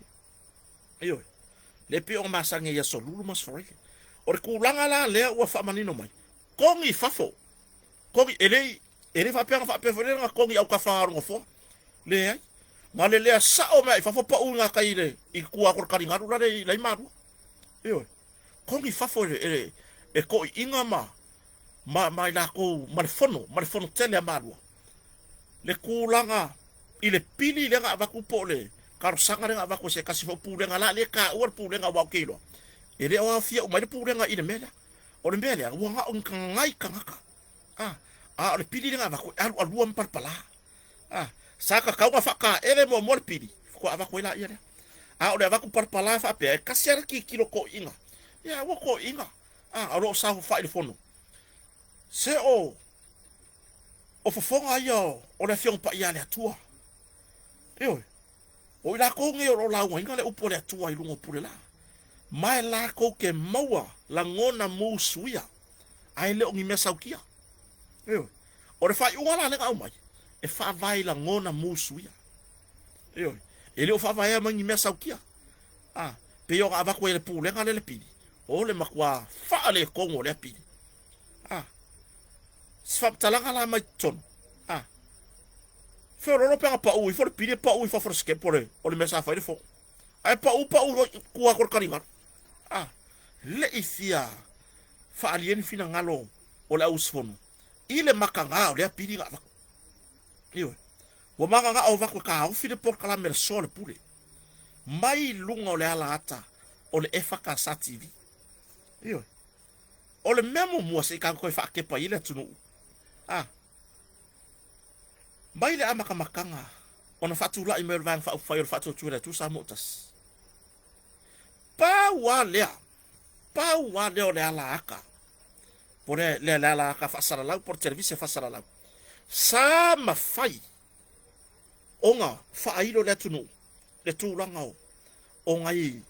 ayo depi o masangi ya solulu masore o le kulanga la le o fa manino mai kongi fafo kongi ele fa pe nga kongi au ka fa ngofo le ai male le sa o mai fa fo pa unga kaile i ku akor karinga ru le maru yo kongi fa fo e ko inga ma la ko mal fono tele maru le kulanga ile pili le nga ba ku pole kar sanga nga ba ko se kasi fo pu nga la le ka or pu nga wa kilo ele o afia o mai pu nga ile mela o le mela wa nga on ngai kanga le pili nga ba ko alu am parpala saka kau ka faka ele mo pili ko ava ko ila ia o le ava ku parpala fa pe kasiar ki kilo ko inga ya wo ko inga ro sa fa ile fono se o fofonga yo o le fiong pa ia le atua yo o ila ko nge o la wa inga le upo le atua i lungo pule la mai la ko ke maua la ngona mo suia ai le ngi mesaukia yo o le fa i wala le ka mai e fa vai la ngona musuia yo ele o fa vai mangi mesaukia pe yo ava ko ele pule ngale le pili o le makwa fa le kongo le pili sfa talanga la mai ton fe ro pe pa u for pili pa u fa for ske pore o le mesa fa ele fo ai pa u ku akor karinga le ifia fa alien fina ngalo o la usfono ile makanga o le pili nga yo wa manga nga o va ko ka o fide por kala mer sol pule mai lunga o le ala ata o le efaka sa tv yo o le memo mo se kan ko fa ke pa ile tunu mai le amaka makanga ona fatula email van fa fa fa tu le tu sa motas pa wa le o le ala aka por le ala aka fa sala la por service fa sala la sa mafai onga fa ilo le tunu le tulanga o ngai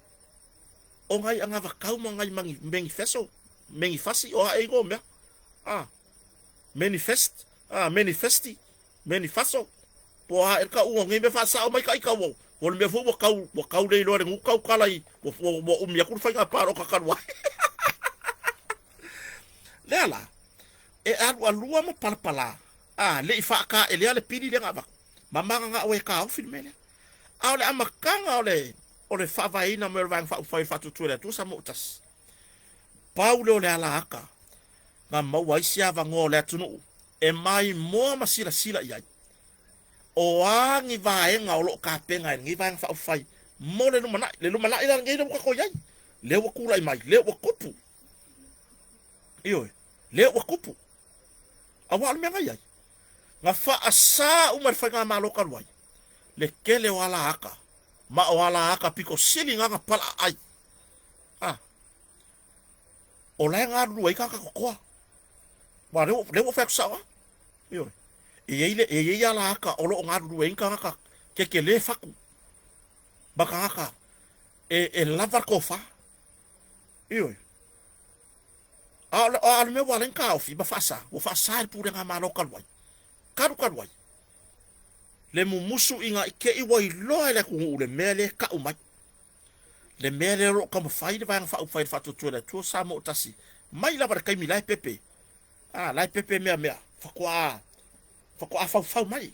anga va kauma ngai mengi fasi o ai go me manifesto po ha el ka u ngai me fa sa o mai kai ka wo o me fu wo kau le lo ngu kau kalai wo me ku fa ka paro ka karwa lela e alua mo palpala le fa ka ele ale pili le ngaba mama nga o ka o filmele le amakanga o le fa vai na mer vang fa tu le tu sa motas paulo le ala aka ma wa sia va ngo le tunu e mai mo masila sila ia o angi va e nga o lo ka penga ngi va fa fa mo le lumana ila ngi do ko yai le wa kula mai le wa kupu iyo le wa kupu awal me nga yai nga fa asa umar fa nga malo kalwai le kele wala aka ma wala aka piko sili nga pala ai o la nga ruai ka ko wa le fa sa yo e ala aka olo ngaru enka aka ke le faku baka aka e lavar kofa io al me walen ka ofi ba fasa o fasa il pure nga malo kalwai karu le musu inga ke i wai loa le ku le mele ka umai le mele ro ka fai va nga fa tu le tu sa mo tasi mai la bar kai mi lai pepe lai pepe mea fa kwa fa mai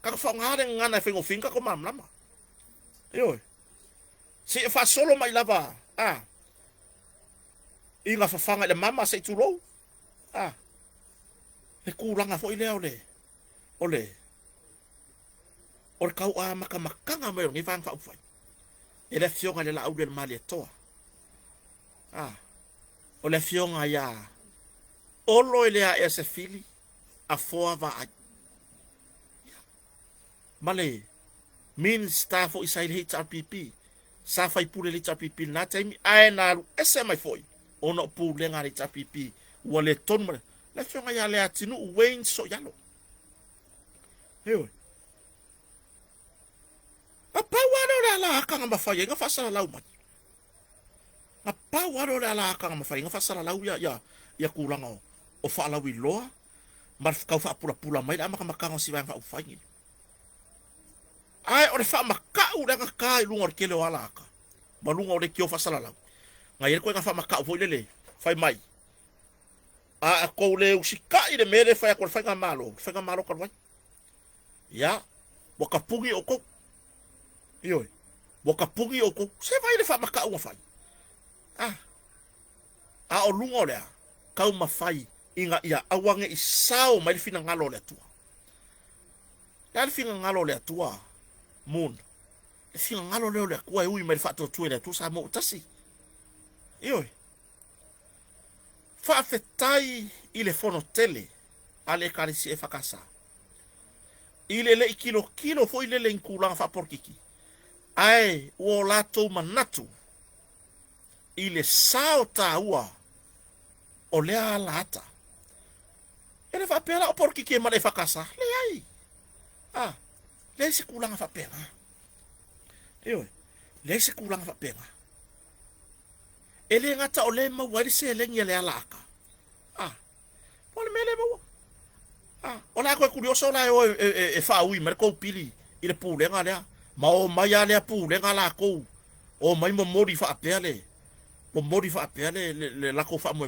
ka fa nga ngana fengo finga ko mam lama io si fa solo mai lava inga fa fanga le mama se tu lo le kulanga fo ile ole kau makanga mo ngi fang fa ufai ele fionga le la au del mali toa ole fionga ya olo ile a ese fili a foa va male min staff o isail HRPP sa fai pule le HRPP na taimi ai na ese mai foi ono pule ngari HRPP wale ton mo le fionga ya le atinu Wayne so yalo apa waro la ka nga mafai nga fasala lau mai apa waro la ka nga mafai nga fasala lau ya kulanga o fa la wiloa mar ka fa pula mai ama ka nga si va fa ufai ai ore fa maka u nga ka lunga ke le wala ka malunga ore ki o fasala lau nga yel ko nga fa maka vo le fai mai ko le usika ide mele fa ko fa nga malo ka vai ya boka pungi oko io boka pungi oko se vai le fa maka u fai o lunga le ka uma fai inga ia awange isao mai fina ngalo le tua ya fina ngalo le tua mun fina ngalo le kwa ui mai fa to tu le tu sa mo tasi io fa fetai ile fono tele ale karisi e fakasa ile le kilo fo ile le inkulanga fa porkiki ai o lato manatu ile sao taua o le alata ele fa pela o porkiki ma le fakasa le ai le se kulanga fa pela le se kulanga fa pela ele ngata o le ma wari se le ngele alaka pole mele mo ola ko curioso la e fa ui merco pili ile pule nga le ma o mai ale pule nga la ko o mai mo mori fa apele le la ko fa mo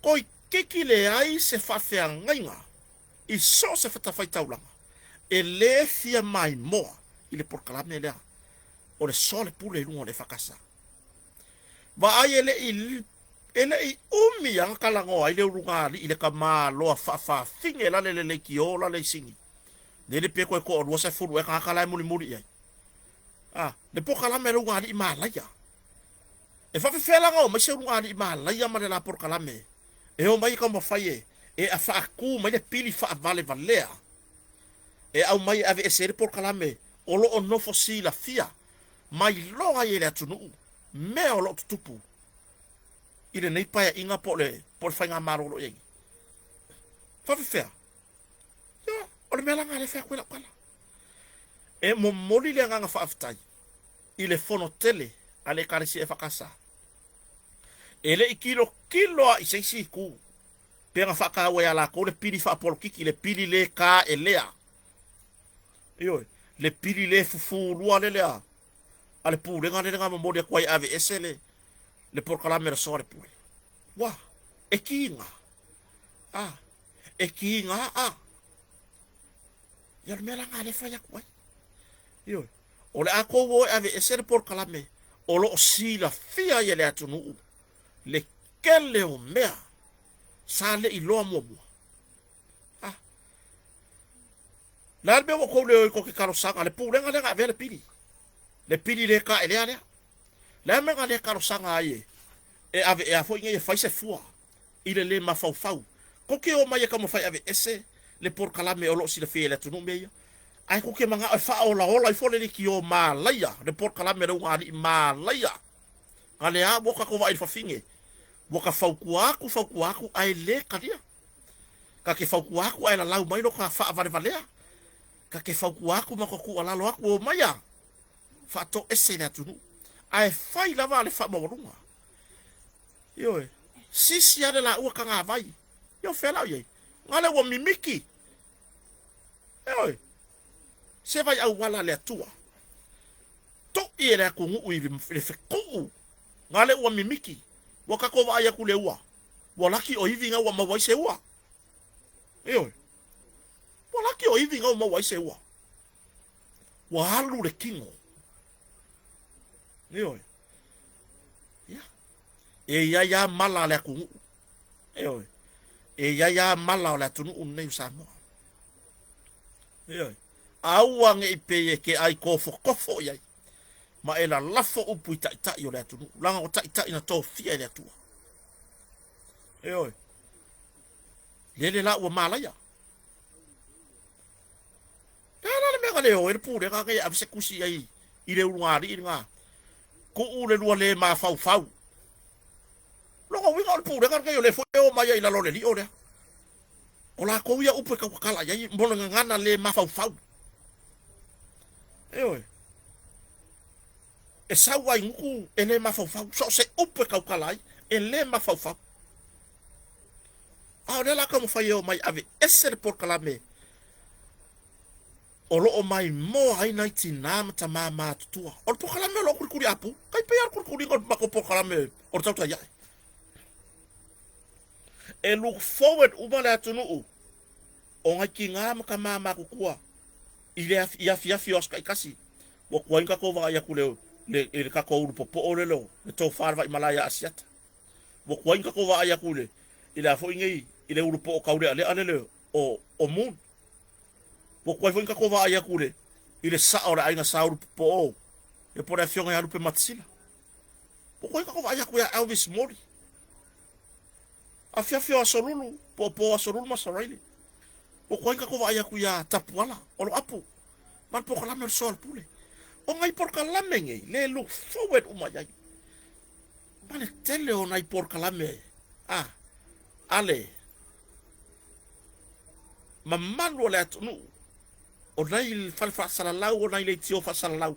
ko kiki le ai se fa fe nga i so se fa fa taulanga ele fia mai mo ile por kalame le o le sole pule lungo le fakasa va ai ele i umi ang kalango ai le urungali ile ka malo fa finge la le ki ola le singi le pe ko o se furu e ka kala muri ai le po kala me urungali malaya e fa fela ngo ma se urungali malaya ma la por kala me e o mai ka mo faie e a fa ku ma le pili fa valea e au mai ave ese por kala me o lo no fosila fia mai lo ai le tunu me o lo tupu ile nei paia inga por fainga marolo yengi fa fea o le mela ngale fea kwela e mo moli le nga fa aftai ile fono tele ale karisi e fakasa ele kilo a isisi ku penga fa ka wa la ko le pili fa por kiki le pili le ka elea le pili le fufu lua le lea ale pu le nga mo moli kwai ave esele le por kala mera sore pule wa e kinga ya mela ngale fa ya kwai ole ako wo ave esele por kala me olo sila fia yele atunu le kele o mea sale ilo mo la be wo ko le ko ke karo sanga le pu le nga vele pili le ka ele ale la me nga le karo sanga ai e ave e afo nge fai se fua ile le ma fau ko ke o mai ka mo fai ave ese le por kala me olo si le fie le tunu me ai ko ke manga fa ola i fo le ki o malaya le por kala me ro ngani malaya ale a boka ko vai fa finge boka fau ku aku ai le kadia ka ke fauku aku ai la lau mai no ka fa vale valea ka ke fauku aku ma ko ku ala lo aku o mai a fa to ese na tunu ai fai la vale fa mo runga yo sisi ya la u ka nga vai yo fela ye ngale wo mimiki yo se vai au wala le tua to ira ku ngu i le feku ngale wo mimiki wo ka ko va ya ku le wa wo laki o hivi nga wa ma wa se wa yo wo laki o hivi nga ma wa se wa wa halu le kingo yo ya ya mala le ku yo ya mala le tunu un nei sa mo yo awang ipe ke ai kofo ya ma ela lafo upu ita yo le tunu langa o ita ina to fia le tu yo lele la o mala ya kana me gale o el pure ka ke abse kusi ai ile uangari nga ko ule le ma fau lo winga o pure ka ke le fo o mai ila lo le li o le o la ko ya upu ka kala ya mbolo ngana le ma fau yo e sawa ingu ele ma fau so se upu ka kala ele ma fau ahora la como fai mai ave esse por kala me o lo mai mo ai 99 ta mama tua o por kala me lo kurkuri apu kai pe ar kurkuri ko ba ko por kala me o tauta ya e look forward ubala tunu o ngai ki ngam ka mama ku kua ile ia fia os kai kasi wo ko inga ko va ya ku le ka ko popo o le lo le to far va Himalaya asiata wo ko inga ko va ya ku le ila fo ingi ile urupo o kaure ale o mun wo ko inga ko va ya ku le ile sa ora ainga sa urupo o e por afion ya urupo matsila wo ko inga ko va ya ku ya Elvis Mori afia asolulu popo asolulu masaraili o ko inga ko va ya ku ya tapuala o lo apu man po kala mer sol pule o ngai por kala menge le look forward umaya bale tele o nai por kala me ale mamalo le atunu o nai falfa salalau o nai le tio fa salalau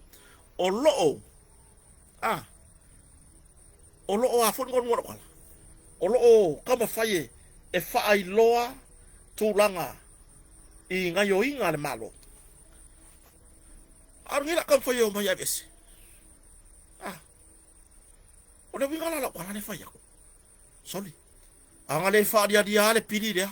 o lo a fon ngon ngoro kala o lo kama faye e fa ai loa tulanga i ngayo inga le malo arngira kam faye o mai avese o le winga la kala le faye ko soli anga le fa dia le pili le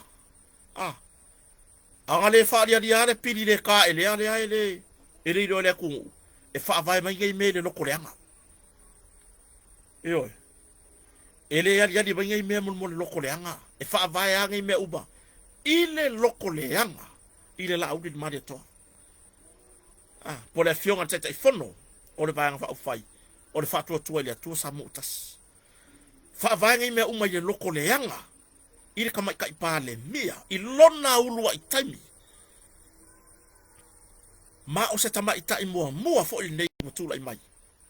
anga le fa dia le pili le ka ele do le ku e fa vai mai ngai me le lo koleanga yo ele ya di bangai me mo lo koleanga e fa vai ngai me uba ile lo koleanga ile la audit mari to por le fiona tete fono o le vai fa fai o le fa tu ele tu sa mutas fa vai ngai me uma ye lo koleanga ile kama kai pale mia ilona ulu ai taimi ma o se tama ita mua fo il nei mutula i mai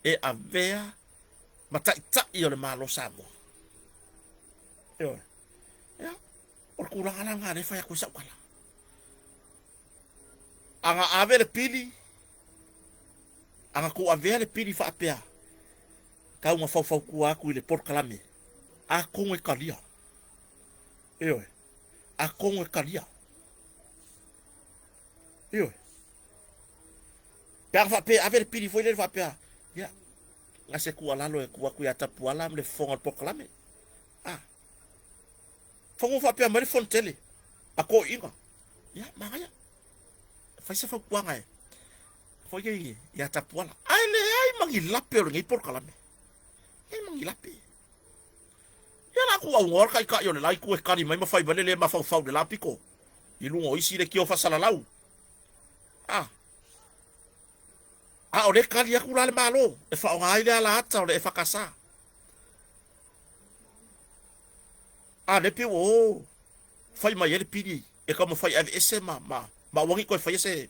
e avea mata ita i o le malo samo yo ya o kuranga la ngare fa ya ku sa kala anga ave le pili anga ku ave le pili fa apea ka uma fa ku aku ile por kalame a con e kalia yo a con e kalia yo ya fa pe ave le pili foi le fa pe ya nga se ku ala lo e ku ya tapu ala le fonga por kalame fongo fa pe mari fontele ako inga ya magaya fa se fa ku ngai foi ye ya tapu ala ai mangi lape lo ngai por kalame ai mangi lape ya la ku ngor kai ka yo le lai ku e kari mai ma fai bale le ma fa de la piko i lungo isi le ki o fa sala lau o le kari ya ku la le malo e fa ngai le ala ata o le fa kasa le pe o fai mai ele pidi e como fai ese ma wangi ko fai se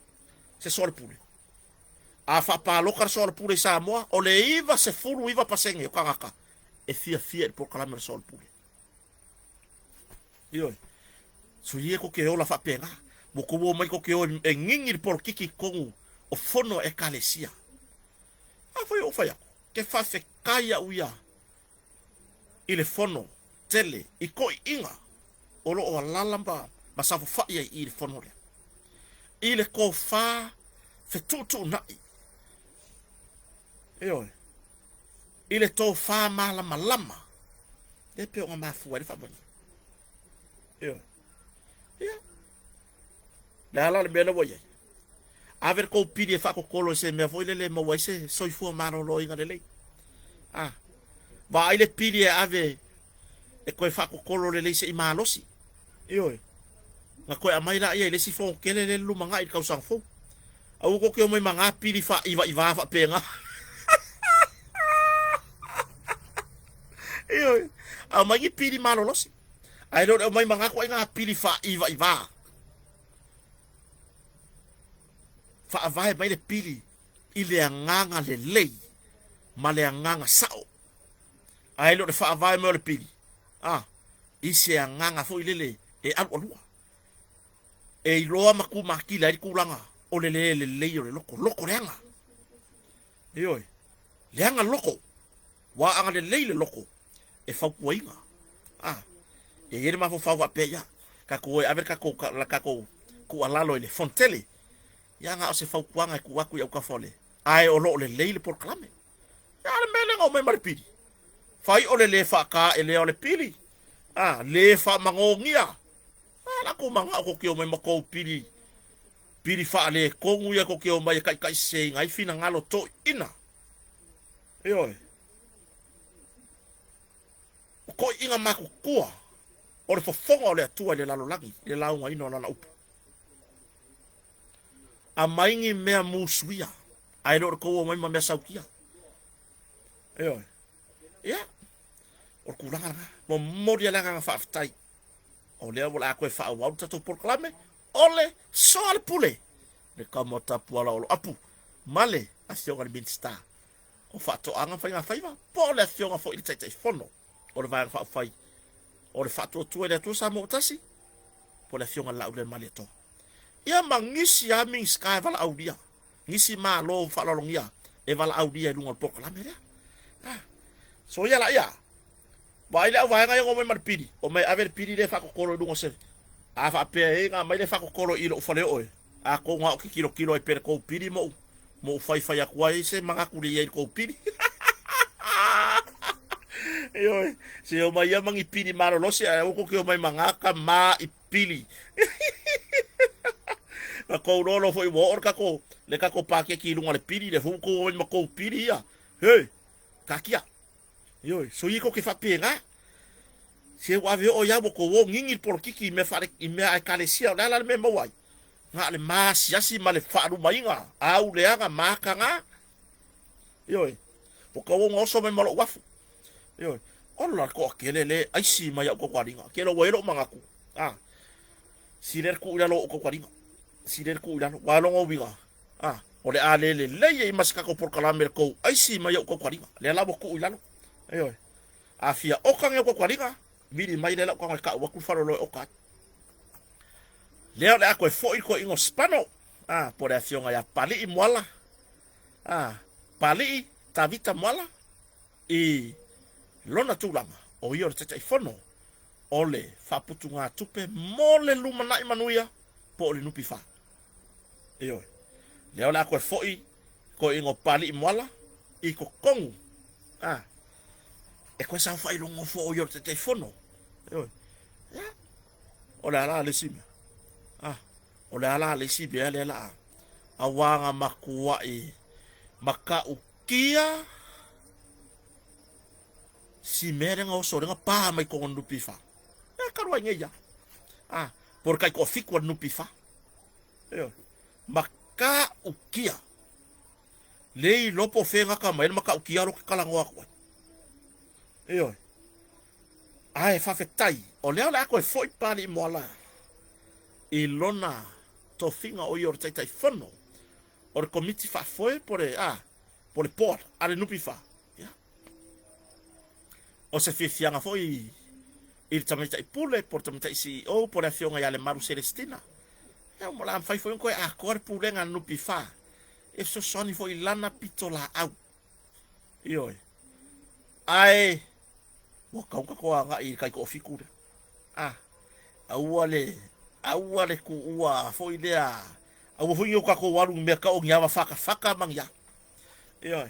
sol pule fa pa lo kar sol pule sa mo o le iva se fulu iva pasenge o kangaka e fia por kala mer sol pule yo So ye ko ke ola fa penga. Mo ko mo mai ko ke o e ngingi por kiki kongu o fono e kalesia. A foi o faya. Ke fa fe kaya uia. Ile fono tele i ko inga. Olo o lalamba masafo fa ia i le fono le. Ile ko fa fe tutu nai. Eoi. Ile to fa malama lama. E pe o mafu wa le fa boni. Eoi. Ia. La la le mena woye. Aver ko pidi fa ko kolo se me foi le mo wa se soi fu mano lo inga le. Ah. Ba ile pidi ave e ko fa ko kolo le se i malosi. Eoi. Nga koe a mai la ia ile si fo kele le lu manga i kausang fo. Au ko ke o mai manga pili fa iwa fa penga. Eoi. A mai pili malo losi. Ai do mai manga ko nga pili fa iwa. Fa vai mai le pili ile nganga le lei. Ma le nganga sao. Ai lo fa vai mo le pili. Ah. Ise nganga fo ile le e al lua. E loa maku makila i kulanga o le o le loko leanga. Eoi. Leanga loko. Wa anga le loko. E fau kuinga. Ah. E yere mafo fau wa peya. Kako e aver kako ku alalo le fontele. Yanga o se fau kuanga ku waku ya ka fole. Ai o lo le por klame. Ya le mele ngo mai maripidi. Fai o le fa ka e le o le pili. Ah, le fa mangongia. Ala ko manga ko ke o mai mako pili. Pili fa le ko nguya ko ke o mai kai se ngai fina ngalo to ina. Eoi. Ko inga maku kua. O le fofonga o le atua le lalo langi. Le launga ino lana upu. A maingi mea musuia. Ai lor ko o mai ma mea saukia. Eoi. Ia. O kulanga nga. Mo mori ala nga whaafitai. O lea wala koe wha awau tato porklame. Ole soal pule. Le kamota puala olo apu. Male a fionga le minsta. O wha to anga whainga whaiva. Po le fionga fo ili taitai fono. O le vanga wha whai. O le wha to tua le atua sa mo tasi. Po le fionga lau le male to. Ia mangisi a ming sky vala audia. Ngisi ma lo wha lalongia. E vala audia lunga le porklame rea. So ia la ia. Ba ile wa nga ngo mai pidi o mai aver pidi le fa ko kolo dungo se a fa pe nga mai le fa ko kolo ilo fale oe a ko nga ki kilo e per ko pidi mo fai fai akwa se manga ku le ko pidi yo se o mai mangi pidi maro lo se a ko ke o mai manga ka ma i pili na ko lo foi wo or ka ko le ka ko pa ke ki lunga le pidi le fu ko ma ko pidi ya he kakia yo so yiko ke fa penga se wa ve o ya bo ko wo ngingi por kiki me fa me a kalesia la la me mo wai nga le mas ya si male fa ru mainga au le aga maka nga yo o ko wo so me malo wafu yo o la ko kele le ai si ma ya ko kwaringa ke lo welo mangaku ah si le ku la lo ko kwaringa si le ku la wa lo ngobiga ah o le ale le ye maska ko por kala mer ko ai si ma ya ko kwaringa le la bo ku la Eoi. Afia okang e ko kwaringa. Miri mai le ko ka wa ku faro lo okat. Leo le ako e foi ko ingo spano. Ah, por afionga ya pali i moala. Ah, pali tavita moala. I lona tulanga. O io te tai fono. Ole fa putunga tupe mole lumana i manuia po le nupi fa. Eoi. Leo le ako e foi ko ingo pali i moala i ko kongu. Ah. E koe sa whai longo fo o yor te fono. Ya. O le ala le sime. Ah. O le ala le sime le ala. A wanga makua i. Maka ukia. Si merenga o so renga pa mai ko nupi fa. E karua ngeia. Ah. Por kai ko fikwa nupi fa. Maka ukia. Lei lopo fenga ka mai maka ukia ro kalango ako. Eoi. Ai fa fetai. O leo la ko foi pali mola. I lona to finga o yor tai fono. O le komiti fa foi por le port, ale nupi fa. Ya. O se fianga foi Il tamita ipule por tamita CEO por afionga ya le maru Celestina. Ya mo la fai foi ko a kor pulenga no pifa. E so soni foi lana pitola au. Io. Ai. Mo ka ko nga I kai ko fiku. Ah. Awale ku ua foi lea. Awu foi yo ka ko walu me ka o nya faka mang ya. Io.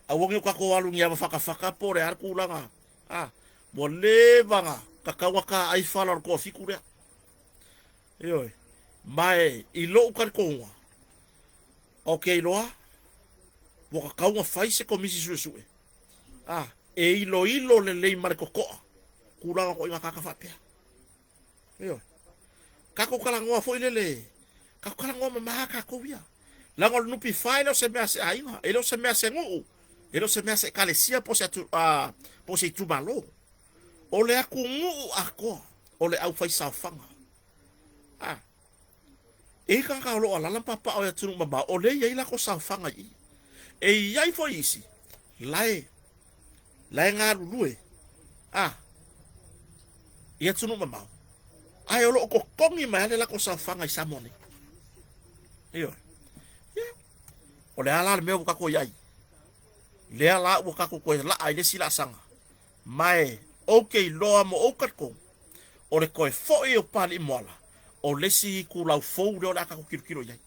Awu yo ka ko walu nya faka por ar ku langa. Ah. Mo levanga kakawa ka ai fala ko fiku rea. Io. Mai I lo ka ko. Okay loa. Mo ka kaunga fai se komisi suesue. Ah, e ilo le lei mareko ko. Kuranga ko inga kaka fapea. Io. Kako kalangoa foi lele. Kako kalangoa mama kako via. Langol nupi fai lo se me ase ainga. Elo se me ase nguu. Elo se me ase kalesia po se tu malo. Ole aku nguu ako. Ole au fai saufanga. Ah. E kan ka lo ala papa o ya tunu mama. Ole ia ila ko saufanga I. E iai foi isi. Lai ngā rurue. Ah. Ia tunu mamau. Ai olo ko kongi mai le la ko sa fanga I samoni. Io. O le ala me ka ko iai. Le ala o ka ko la ai le sila sanga. Mai okay loa mo o ka ko. O le ko fo o pali mola. O le si ku lau fou le la ka ko kilo iai.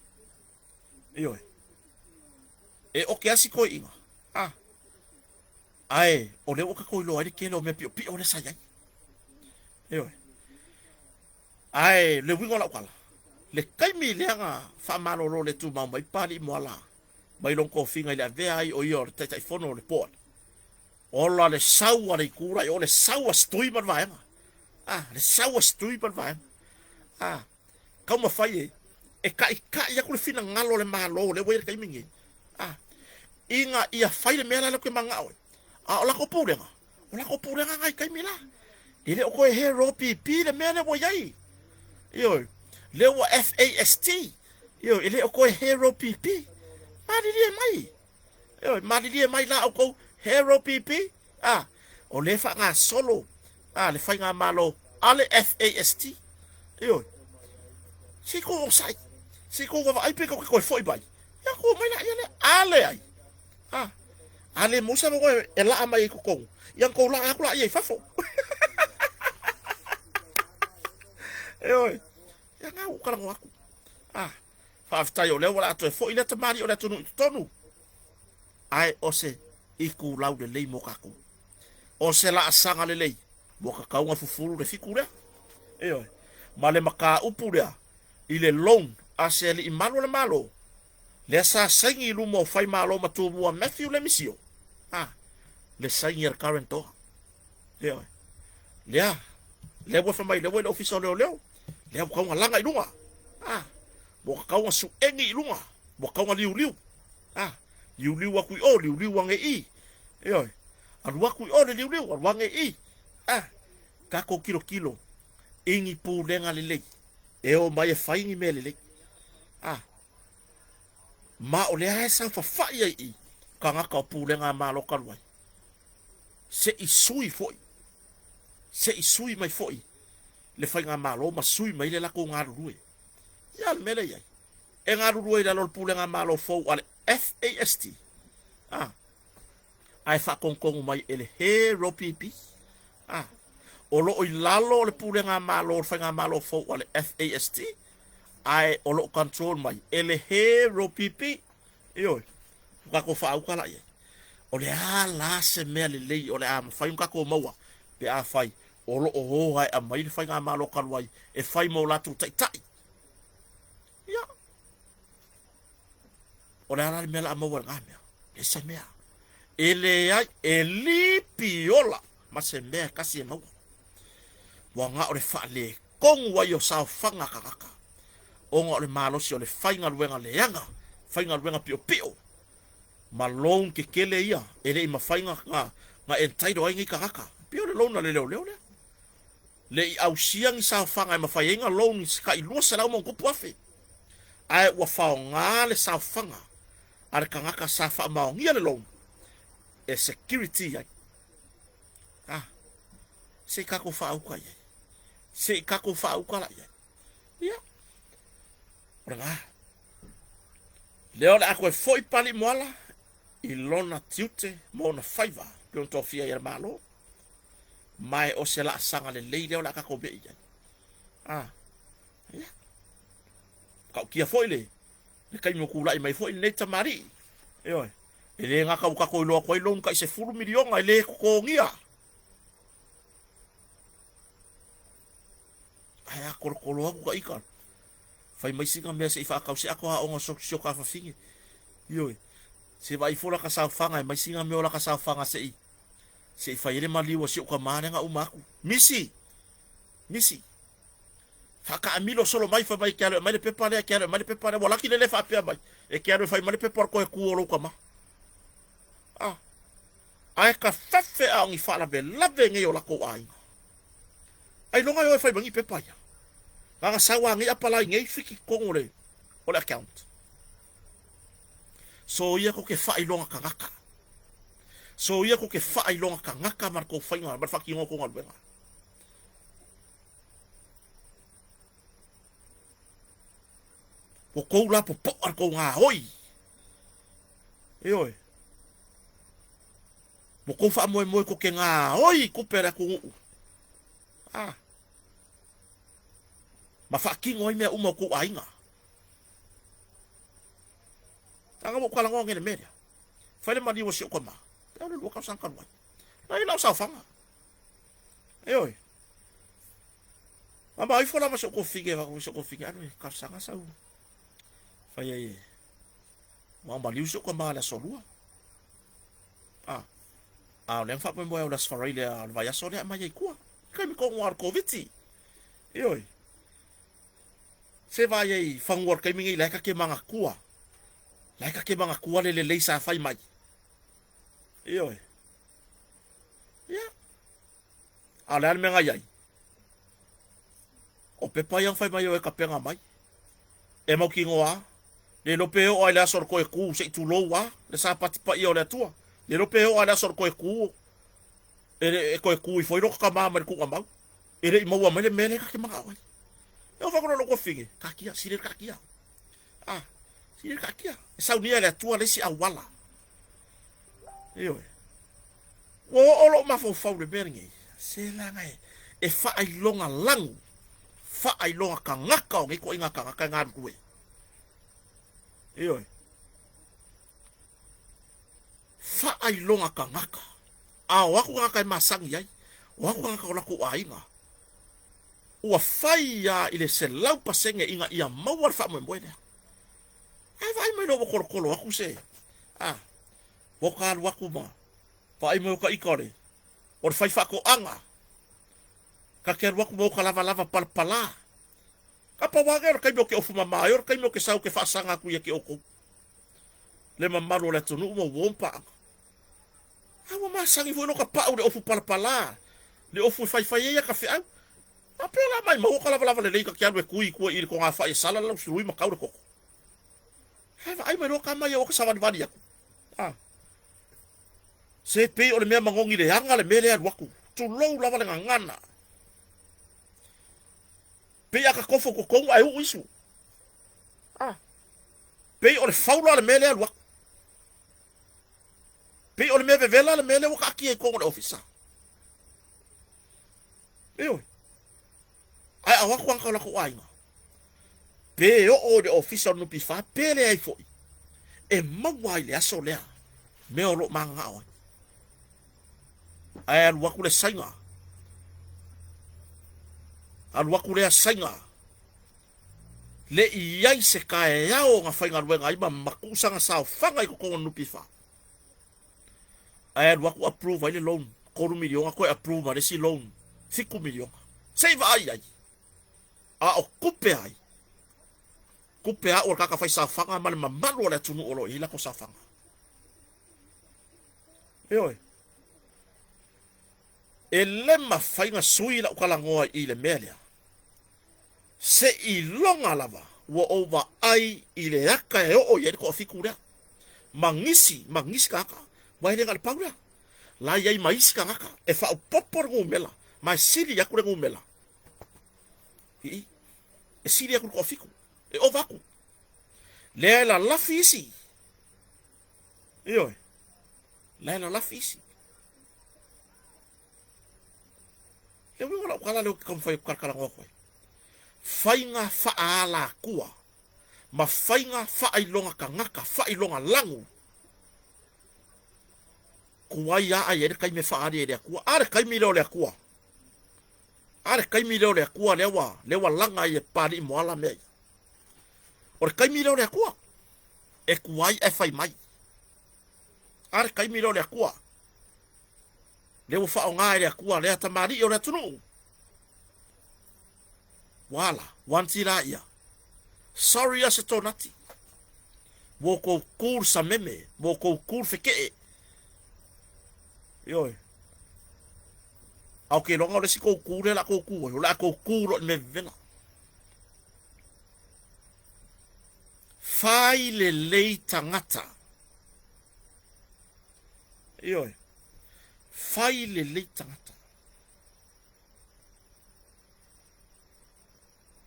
Io. E o ke asi ko inga. Ah. Ai, o le o ka ko lo ai ke lo me pio o le sa iai. Io. Ai, le wingo la kala. Le kai mi le nga fa malo lo le tu mai pali mola. Mai long ko finga le ve ai o io te fono le port. Ola le saua le kura o le saua stui man vai. Ah, le saua stui man vai. Ah. Kau ma fai e ka ia ku le fina ngalo le malo le we kai mingi. Ah. Inga ia fai le mela le ke manga o. Ah, ola ko purenga. Ola ko purenga ngai kai mila. Ile o ko hero pipi le mele wo yai. Yo, le wo FAST. Yo, ile o ko hero pipi. Madilie mai. Yo, madilie mai la o ko hero pipi. Ah, o le fa nga solo. Ah, le fa nga malo. Ale FAST. Yo. Siko o sai. Siko wa ai pe ko foi bai. Ya ko mai la ile ale ai. Ah. Ale musa mo e la mai ko ko. Yang ko la aku la ye fafo. Oi. Yang au kala aku. Ah. Fa afta yo le wala to fo ile tamari o le tonu. Ai ose iku lau de lei mokaku. Ose la asanga le lei. Moka kaunga fufuru le fikura. Oi. Male maka upuria. Ile long aseli imalo le malo. Le sa sangi lumo fai malo matubu Matthew le misio. Ah. Le sangi er currento. Leo. Lea. Leo fa mai leo le office leo. Leo ka nga langa ilunga. Ah. Bo ka nga su engi ilunga. Bo ka nga liu. Ah. Liu aku o liu wange I. Yo. Alu aku o liu wange I. Ah. Ka ko kilo. Ingi pu lenga lele. E o mai fai ni mele. Ah. Ma o le ha sa fa fai I. Ka nga ka pu lenga ma lo kalwai. Se isui foi. Se isui mai foi. Le fai nga malo ma sui mai le la ko nga rue. Ya mele ya. E nga rue la lo pule nga malo fo ale FAST. Ah. Ai fa kong mai ele hero pipi. Ah. O lo o lalo le pule nga malo fai nga malo fo ale FAST. Ai o lo control mai ele hero pipi. Yo. Ka ko fa au kala ye. O le a la se mea le lei o le a mawhai mkako maua pe a whai o lo o hohai a mai le whai ngā malo karuai e whai mo latu tai tai ia o le ala le mea la a maua ngā mea e se mea e le ai e lipi ola ma se mea kasi e maua wa ngā o le wha le kongu wai o sao whanga kakaka o ngā o le malosi o le whai ngā ruenga leanga whai ngā ruenga pio pio malong ke kele ia ele ima fainga nga entaido ai ngi kakaka pio le lona le leo le I au siang I sa fanga ima fainga lon ka I lua sala mo kupu afe ai wa fa nga le sa fanga ar kakaka sa fa ma ngia le lon e security ai ah se kako whaauka ia. Se kako whaauka la ia. Ia. Ora leo le ako e foi pali moala i lona tiute mo na faiva pe on tofia ia malo. Mai o se la sanga le leo la kako be ia. Ia. Kau kia foi le. Le kai mo kula i mai foi le tamari. Oi. Ele nga ka ko lo ko lo ka se fulu milion ai le ko ngia. Ai a ko lo ko ika. Fai mai singa me se fa ka se ako a onga so ka fa fingi. Oi. Se vai fora ka sa fanga mai singa me ola ka sa fanga se i. Se fai ele maliwa se ka mana nga umaku. Misi. Faka amilo solo mai fa mai kero mai le pepa le kero mai le pepa le wala ki le fa pe mai. E kero fai mai le pepa ko e ku lo ka ma. Ai ka fefe a ngi fala be lave ngi ola ko ai. Ai longa yo fai bangi pepa ya. Nga sawa ngi apala ngi fiki kongole o le account. So ia ko ke fai longa ka ngaka. So ia ko ke fai longa ka ngaka mar ko fai nga mar faki ngo ko ngal benga. Ko ko la po ar ko nga hoi. Oi. Mo ko fa mo ko ke nga oi ku pera ku. Ma fa ki ngoi me uma ku ainga. Tanga mo kala ngong ene media. Fa le mali wo si ko ma. Ya le lo ka san kan wa. Na ila sa fanga. Oi. Ma ba ifola ma so ko fige va ko fige anu ka sanga sa u. Fa ye. Ma ba liu so ko ma la solua. Le fa po mo la sfaraile vai a sole mai ku. Kai mi ko ngor covid. Oi. Se vai ai fangor kai mi lai ka ke manga kua. Lai ka ke manga kua le sa fai mai. Oi. Ya. Ala me nga yai. O pepa yang fai mai o ka penga mai. E mau ki ngoa. Le lope o ai la sor ko e ku se tu loa. Le sa pati pa i o le tua. Le lope o ai la sor ko e ku. E ko e ku i foi ro ka mama ku ka mau. Ele mau mai le mele ka ke manga ai. Eu vou agora logo figue. Kakia, sire kakia. Sire kakia. Essa unia é tua lesi awala. Eu. O lo ma fo fo de beringi. Se la ngai. E fa ai longa langu. Fa ai longa kangaka o ko inga kangaka ngan kuwe. Eu. Fa ai longa kangaka. Waku ngaka masangi ai. Waku ngaka ola ko ainga. Ua fai ya ile se lau pasenge inga ia mawar fa mo moene. Ai vai mai no kolo aku se. Vokal waku ma. Fa ai mo ka ikore. Or fai fa ko anga. Ka ker waku mo ka lava palpala. Ka pa wager kai mo ke ofuma maior kai mo ke sau ke fa sanga ku ye ke oko. Le mamaro le tonu mo wompa. Awa masangi vo no ka pa o de ofu palpala. Le ofu fai ya ka fe. Apela mai mau kala lava le ka kiawe kui ku i ko nga fa sala la sui ma kaure ko. Ai mai no ka mai o ka sawan vani aku. Se pe o le mea mangongi le hanga le mele adu aku. Tu lou lava le ngana. Pe aka kofo ko kongu ai u isu. Pe o le faula le mele adu aku. Pe o le mea vela le mele o ka ki e kongu le ofisa. Eo. Ai awa kwa ka la ko ai. Pe o de official no pifa pele ai foi. E mawai le aso le. Me o lo manga o. Ai al waku le sainga. Al waku le sainga. Le iai se kae yao nga fainga ruenga ai ma makusanga sao fanga i ko no pifa. Ai al waku approve ai le loan. 4 milion ko approve ma le si loan. 5 milion. Save ai. O kupe ai. Kupe a o kaka fai sa fanga ma mamalo le tunu olo ila ko sa fanga. Oi. Ele ma fai nga sui la ukala ngoa i le melia. Se i longa lava wo over ai i le aka e o ye ko fikura. Mangisi kaka. Mai le ngal paula. La yai mais kaka e fa popor ngumela. mai sili ya kure ngumela e sili ya kure kofiku e ovaku le la lafisi iyo le la lafisi le wala kala le kam fai karkara ngoko fainga faala kua ma fainga failonga kangaka failonga langu kuaya ayer kai me faari ele kua are kai mi le kua are kai mi le kua lewa langa ye pari mo ala me or kai mi le kua e kuai e fai mai are kai mi le kua lewa fa nga ele kua le tamari o le tunu wala wantira ia sorry asetonati woko kur sa meme woko kur feke yo au ke longa le siko kure la ko ku la ko kuro me vena fai le lei tangata yo fai le lei tangata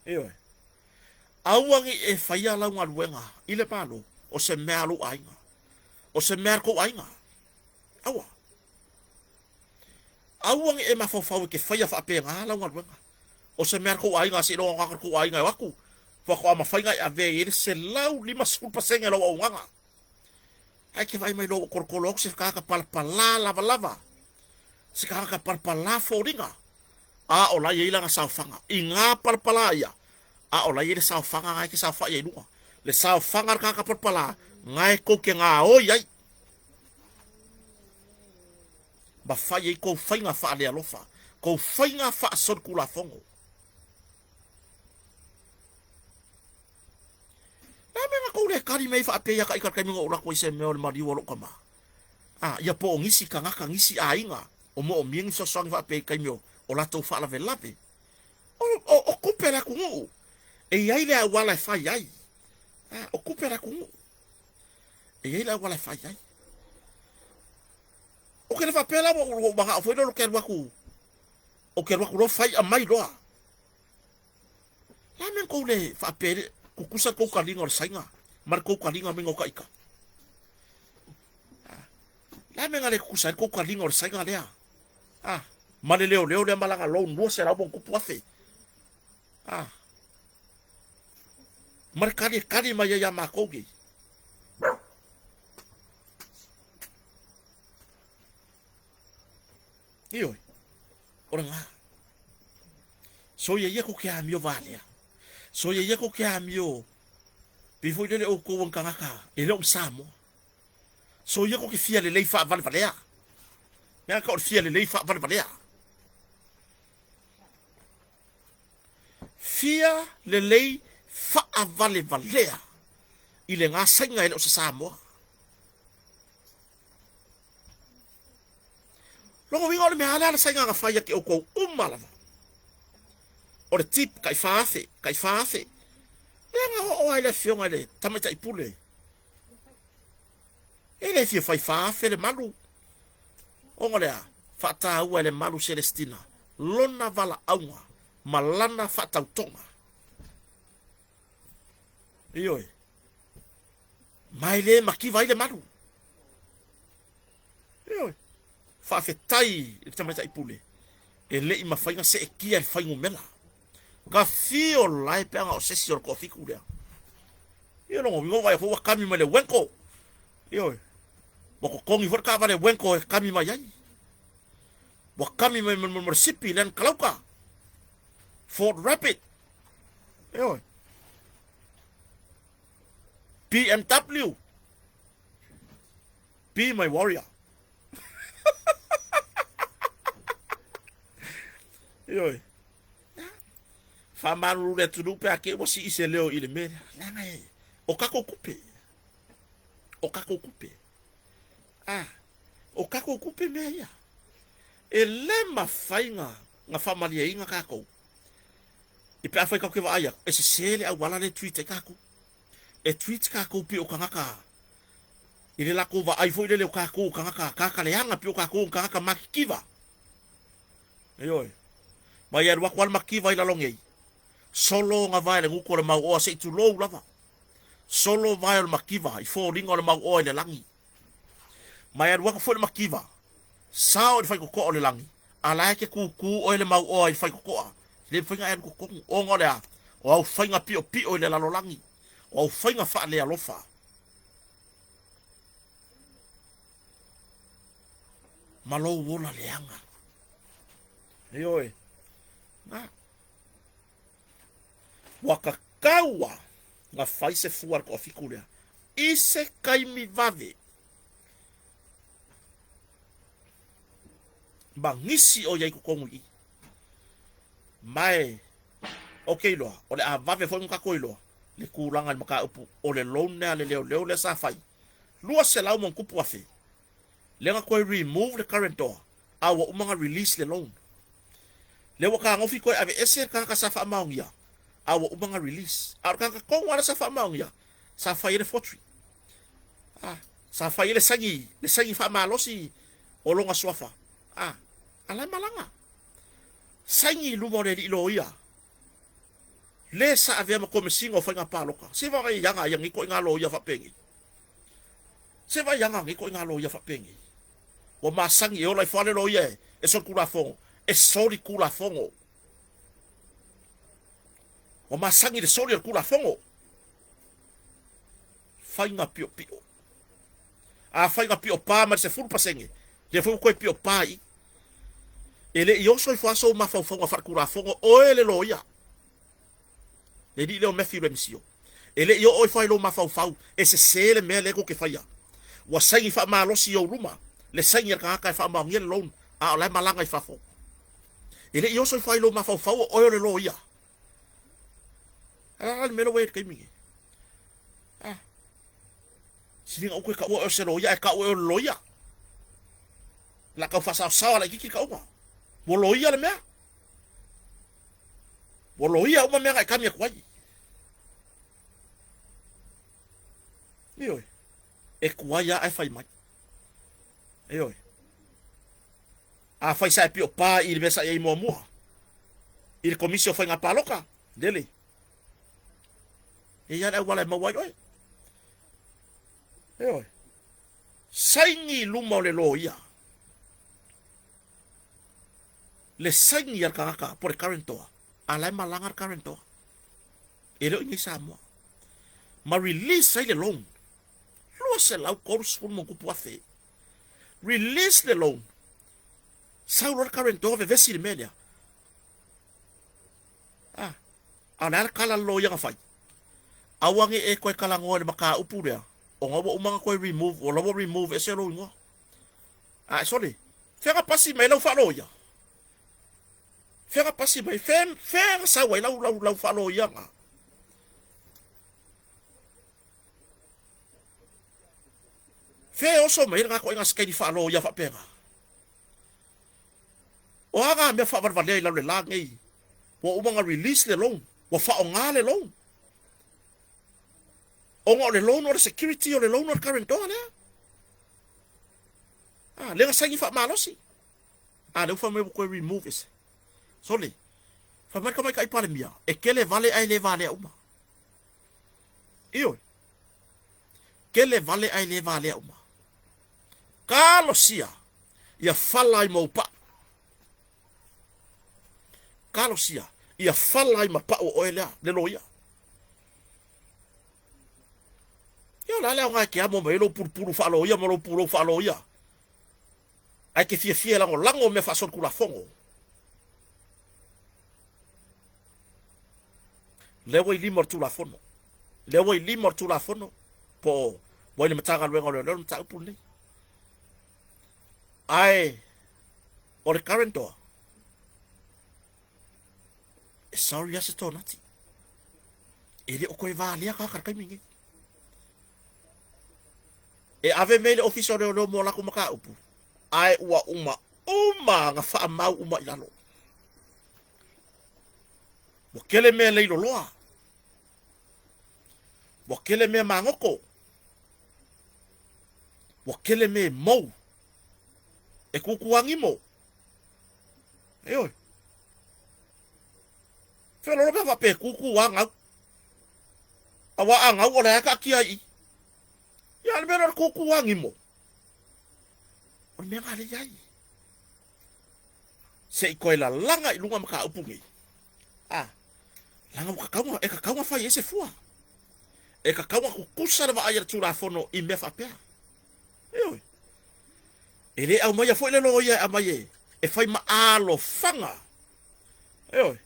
yo awangi e fai ala nga luenga ile palo o se mealu ainga o se merko ainga awa awang e mafofau ke faya fa penga la ngal wenga o se merko ai nga si lo nga ko ai nga waku fa ko ma fainga a ve ir se lau 5% lo nga ai ke vai mai lo korkolo se ka palpala lava se ka palpala foringa a o la yela nga sa fanga inga palpala ya a o la yela sa fanga ai ke sa fa ye dua le sa fanga ka palpala ngai ko ke nga o yai ba fai e kou whainga wha ale alofa. Kou whainga wha sorku la fongo. Nā mea kou le kari mei wha apea ka ikar kai mingo ura koi se meo le mariwa lo kama. Ia po o ngisi ka ngaka ngisi a inga. O mo o miengi so songi wha apea kai meo o lato wha lave lave. O kupe la kungu. E iai lea wala e whai ai. O kupe la kungu. E iai lea wala e whai ai. O ke le fa pela o banga foi lo ke waku o ke waku lo fai a mai loa la men ko le fa pele ku kusa ko kalinga o sainga mar ko kalinga mengo kaika la men ale kusa ko kalinga o sainga lea male leo le malanga lo no será bon ku pofe mar kali mai ya makogi Io, ora nga. So ye ko ke amio valia. So ye ko ke amio. Before le o ko kangaka, e lo samo. So ye ko ke fia le leifa valea. Me ka o fia le leifa valea. Fia le lei fa valea. Ile nga senga e lo samo. Longo wingo le mehala la sainga nga faya ke o ko umala. O le tip kai faafe. Lenga o ai le fionga le tamata ipule. Ele fia fai faafe le malu. O le fata ua le malu Celestina. Lona vala aunga. Malana fata utonga. Ioi. Mai le makiva ile malu. Ioi. Fa fetai e tamata ipule e le i mafainga se e kia e faingu mela ka fio lai peanga o sesi o kofi kurea io no mo vai fo kami mele wenko io mo kongi for ka vale wenko e kami mai ai mo kami me sipi len kalauka Fort Rapid io BMW be my warrior Oi. Fa maru le tunu pe ake mo si ise leo ile mere. Nanga e. O kako kupe. O kako kupe me ya. E le mafainga nga family inga kako. I pe afai kako aya. E se sele au wala le tweet e kako. E tweet kako pe o kangaka. Ile la ko va ai foi le kako kangaka kaka le anga pe o kako kangaka makiva. Oi. Mai ar wakwal makiva ila longei. Solo nga vai le nguko le mau oa se tu lou lava. Solo vai le makiva i fo ringa le mau oa le langi. Mai ar waka fo le makiva. Sao le fai ko le langi. Ala ke ku o le mau oa i fai ko. Le fai nga ko ko o ngole a. O au fai nga pio pio le lalo langi. O au fai nga fa le alofa. Malo wola leanga. Eoi. Nga. Waka kaua. Nga fai se fuar ko fikulea. Ise kaimi vave. Mangisi o yai kukongu i. Mai. Okay loa. O le a vave fo nga koi loa. Le kuranga maka upu. O le lone le leo le sa fai. Lua se lau mon kupu afe. Lenga koe remove the current door. Awa umanga release le loan. Lewa ka ngofi koe ave ese ka safa maungia. Awa umanga release. Awa ka kongwa na safa maungia. Safa yele fotri. Safa yele sangi. Le sangi fa malosi. Olonga swafa. Alai malanga. Sangi lumore di ilo ia. Le sa ave ma komisingo fa nga paloka. Se va yanga yang iko nga lo ia fa pengi. Se va yanga iko nga lo ia fa pengi. O masangi e ola i whare lo ie, e so kula fongo, e sori kula fongo. O masangi de sori kula fongo. Whainga pio pio. A whainga pio pā, ma se furu pasenge. Le furu koe pio pā i. E le i oso i whaso ma whau fongo whare kula fongo, o e le lo ia. Le di leo mefi remisio. E le i o i whai lo ma whau, e se sele mea lego ke whaia. Wa sangi wha ma losi o ruma. Le sangi ka ka fa ma ngel lon a la malanga i fa fo ele yo so fa lo ma fa o le lo ia ala me lo we ke mi sini o ka o se lo ia ka o lo ia la ka fa sa la ki ka o mo lo ia le me mo lo ia o me ka mi kwa i e kwa ia ai fa mai Eoi. A fai sai pio pa il mesa e mo mo. Il comissio fai nga paloka. Dele. E ya wala mo wai oi. Eoi. Saingi lumo le loia. Le saingi al kaka por karentoa. Alai malangar karentoa. Ele ni sa mo. Ma release sai le long. Lo se lau kors fu mo kupu afe. Release the loan. Saulor current over vesi media. Anar kala lo yang fai. Awangi e koe kala ngone maka upurea. O ngawa umanga koe remove o lawa remove ese lo ngo. Sorry. Fera pasi mai lau fa lo ya. Fera pasi mai fera sa wai lau fa lo ya. Fe oso me nga ko nga skedi fa lo ya fa pega. O aga me fa varvale la le langi. Wo umanga release le loan. Wo fa onga le loan. Onga le loan or security o le loan or current on ya. Le nga sangi fa malosi. Le fa me ko remove is. Soli. Fa marka mai kai pale mia. E kele vale ai le vale uma. Io. Kele vale ai le vale uma. Kalo sia ia fala i mau pa. Kalo sia ia fala i mapa o oelea le loia. Ia la lea ngai ke amo me lo purpuru fa loia mo lo puro fa loia. Ai ke fie lango me fa son kula fongo. Lewa i limor tu la fono. Lewa i limor tu la fono. Po mo le matanga luengo le mta upuni. Ai o le current door. E sorry asa to nati. Ele o koe valia ka kai mingi. E ave mele officer de lo mo la kuma ka upu. Ai ua uma nga fa mau uma ilalo. Mo kele me leilo loa. Mo kele me mangoko. Mo kele me mou. E kukuangi mo. Eoi. Felo be va pe kuku wanga. Awa anga wala ka kia I. Ya le bero kuku wangi mo. O me ngale yai. Se ko la langa I lunga maka upungi. Ah. Langa maka kaunga e ka kaunga fa ese fua. E ka kaunga kukusa le va ayer tura fono I me fa pe. Eoi. Ele au mai foi le lo ia amaye. E fai ma alo fanga. Eoi.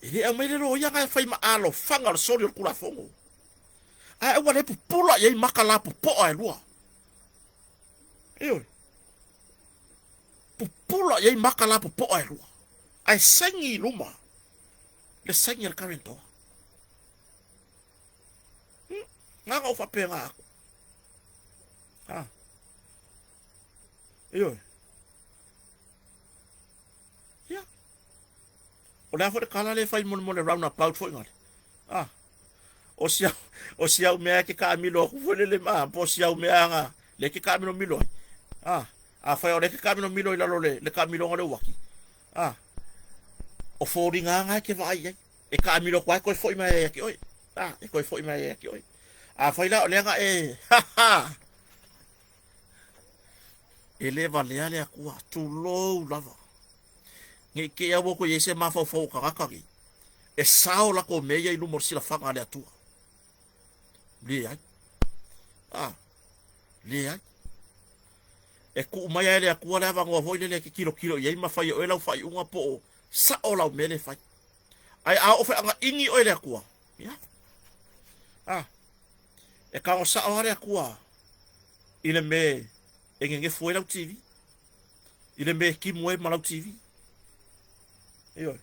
Ele au mai le lo ia ga fai ma alo fanga le sori kula fongo. Ai wa le pula ye makala po ai lua. Eoi. Pula ye makala po ai lua. Ai sangi luma. Le sangi el karento. Nga o fa pe nga. Ah. Eoi. Ya. O la fo de kala le fai mon round about fo ngat. Ah. O sia o mea ke ka milo ku fo le ma po sia o mea nga le ke ka milo. Ah. A fai o le ke ka milo I la lo le ka milo ngale waki. Ah. O fo ringa ke vai e ka milo kwa ko fo mai ke oi. Ah, e ko fo mai ke oi. A fai la o le nga e. Ha ha. Ele vale ale akua tu low lava. Nge ke ya boko yese mafo fo kakaki. E sao la ko meia I lumor sila fanga ale atua. Li ai. Ah. Li ai. E ku mai ale akua lava ngo voi le ke kilo ye ma fai o ela fai unga po sa o la mele fai. Ai a o fa anga ingi o ele akua. Ya. Ah. E ka o sa o ale akua. Ile me nge foi la TV. Ile me ki moe ma la TV. Eoi.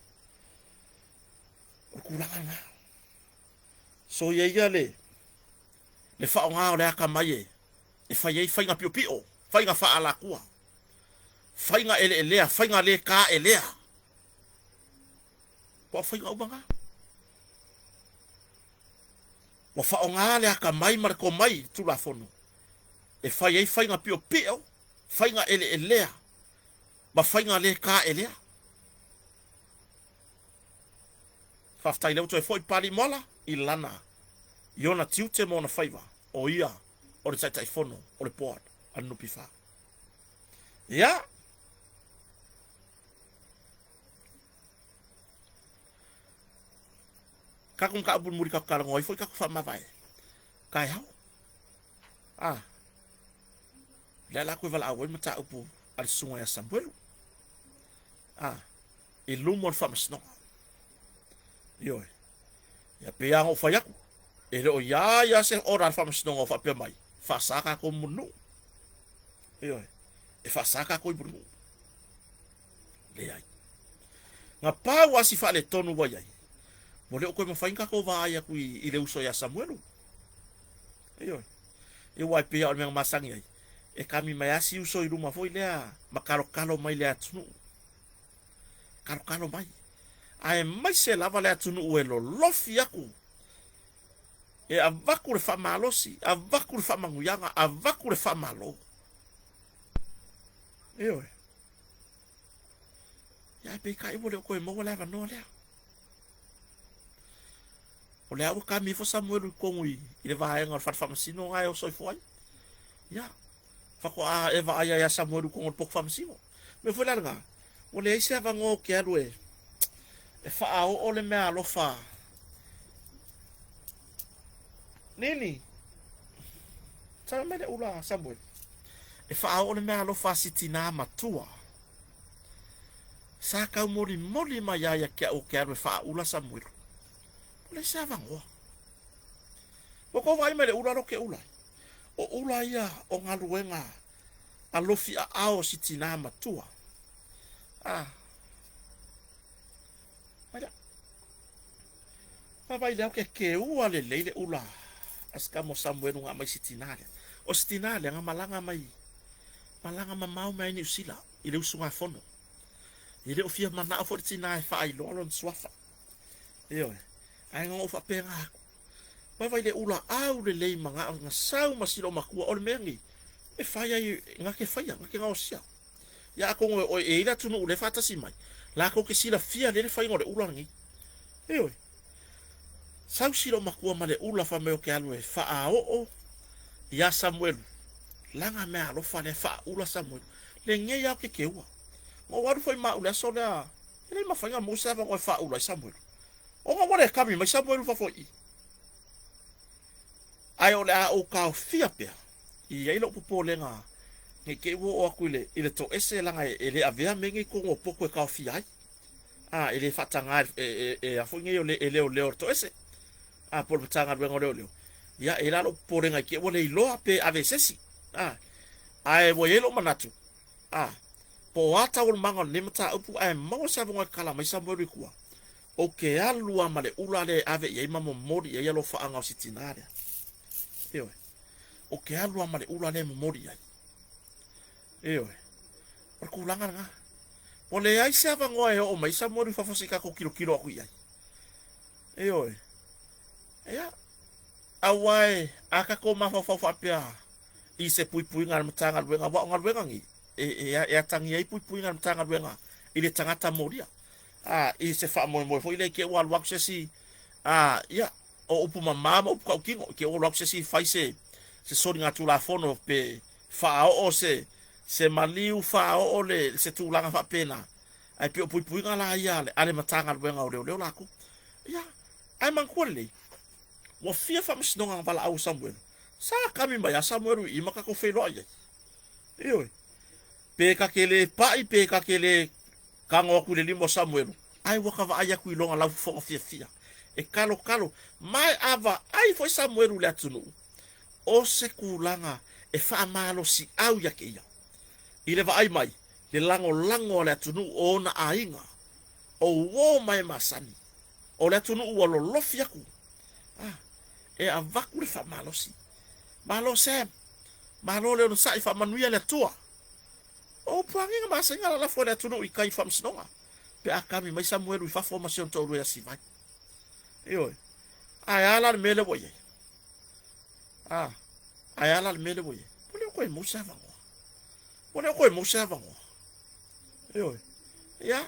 O kulanga. So ye le fa nga o le aka mai e fa ye fa nga pio pio, fa nga fa ala kua. Fa nga ele fa nga le ka ele. Po fa nga ubanga. Wa fa nga le aka mai mar ko mai tu la fono. E fa ye fa nga pio pio, fa nga ele. Ba fa nga le ka ele. Faftai leu toi foi pali mola I lana. Iona tiute mo na faiva. O ia. O le tai fono. O le board. Anu pifa. Ya. Kakum ka abun muri ka ngoi foi ka fa mavai. Kai hau. Ah. Lela ku vala awen mata upu al sunga ya Samuel. Ah. Ilumon fa masno. Yo. Ya pe yang o fayak. Ele o ya se ora fa masno o fa pe mai. Fa saka ko munu. Yo. E fa saka ko ibru. Le ai. Nga pa wa si fa le tonu wa yai. Mo le o ko mo fa inka ko va ya ku I le uso ya Samuel. Yo. E wa pe ya o me masang yai. E kami mai asi uso I ruma foi lea. Makalo mai lea tunu. Kalo mai. Ai mai se lava le atunu uelo lofi aku. E avaku le fa malosi, avaku le fa manguyanga, avaku le fa malo. Eoi. Ya pe kai mo le ko mo le va no le. O le au ka mi fo Samuel ko ngui. Ile va ai ngor fa masino ngai o soi foi. Ya. Fa ko a eva ai ya Samuel ko ngor pok fa masino. Me foi larga. O le ise va ngo ke alwe. E fa o le mea alofa. Nini. Tara mele ula Samuel. E fa o le mea alofa sitina matua. Sa ka mori ma ya ke o ke aro fa ula Samuel. O le sa va ngo. O ko vai mele ula ro ke ula. O ula ia o ngaluenga. Alofi a ao sitina matua. Ah. Ma vai leo ke ua le leile ula. Aska mo Samuel nga mai sitinale. O sitinale nga malanga mai. Malanga mamau mai ni usila. Ile usunga fono. Ile o fia mana o sitinale fa ai lolon swafa. Eo. Ai nga o fa penga. Ma vai le ula au le lei manga nga sau masilo makua o le mengi. E faya nga ke faya nga ke nga o sia. Ya ko o e ila tunu le fata si mai. La ko ke sila fia le fai ngore ula ngi. Eoi. Sau silo makua male ula fa meo ke alu e fa a o ya Samuel. Langa mea alofa le fa ula Samuel. Le nge ya ke keua. Ngo waru foi ma ula so lea. Ele ma fanga mo sa va fa ula Samuel. O nga wale kami mai Samuel fa foi. Ai o le a o ka fia pe. I ai lo popo le nga. Nge ke wo o akuile ile to ese langa ele avea mengi ko ngo poko ka fia ai. Ah, ele fatanga a foi nge ele o le to ese. Ah, por tanga ben o le. Ya era lo porenga ke wole ilo ape avesesi. Ah. Ai wo yelo manatu. Ah. Po ata ul manga limata upu ai mo sa bonga kala mai sa mori kuwa. O ke alu amale ulale ave ye mamo mori ye yelo fa anga sitinare. Ewe. O ke alu amale ulale mo mori ai. Ewe. Por kulanga nga. Ole ai sa va ngoe o mai sa mori fa fasika ko kilo aku ai. Ewe. Ya. Awai aka ko ma fa pia. I se pui ngal matanga wenga wa ngal wenga ngi. E tangi ai pui ngal matanga wenga. Ile tangata moria. Ah, i se fa mo foi le ke wa lwak se si. Ah, ya. O upu mama upu ka kingo ke o lwak se si fai se sori nga tu la fono pe fa o se maliu fa o le se tu langa fa pena. Ai pe pui ngala ia le ale matanga wenga o le la ku. Ya. Ai man kwale. Wa fia fa msnonga vala au Samuel. Sa kami mai Samuel i maka ko felo ai. Eoi. Pe ka kele pai pe ka kele kango ku le limo Samuel. Ai waka va aya ku ilonga la fo fia. E kalo mai ava ai foi Samuel le atunu. O se kulanga e fa malo si au ya ke ia. Ile va ai mai le lango le atunu ona ainga. O wo mai masani. O le atunu o lo lofia ku. Ah. E a vaku le fa malo si. Malo sem. Malo le no sai fa manuia le tua. O puangi nga masenga la fo le atunu i kai fam snonga. Pe akami mai Samuel i fa formation to ro ya si vai. Eoi. Ai ala le mele boye. Ah. Ai ala le mele boye. Pole ko e mo sa vango. Pole ko e mo sa vango. Eoi. Ya.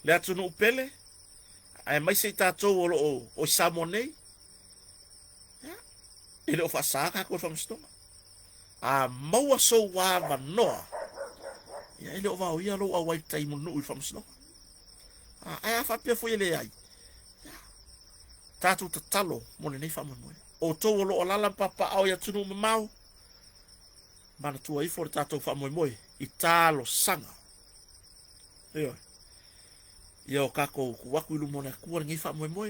Le atunu pele. Ai mai se tatou o Samonei. Ele o fasaka ko fam stoma. A maua so wa manoa. Ya ele o va o ia lo a wai tai mo no fam stoma. Ai a fa pe foi ele ai. Tatu tatalo mo ne fam mo. O to lo lala papa au ya tunu mau. Mana tu ai for tatu fam mo. Italo sanga. Yo kako ku waku lu mo na ku ngi fam mo.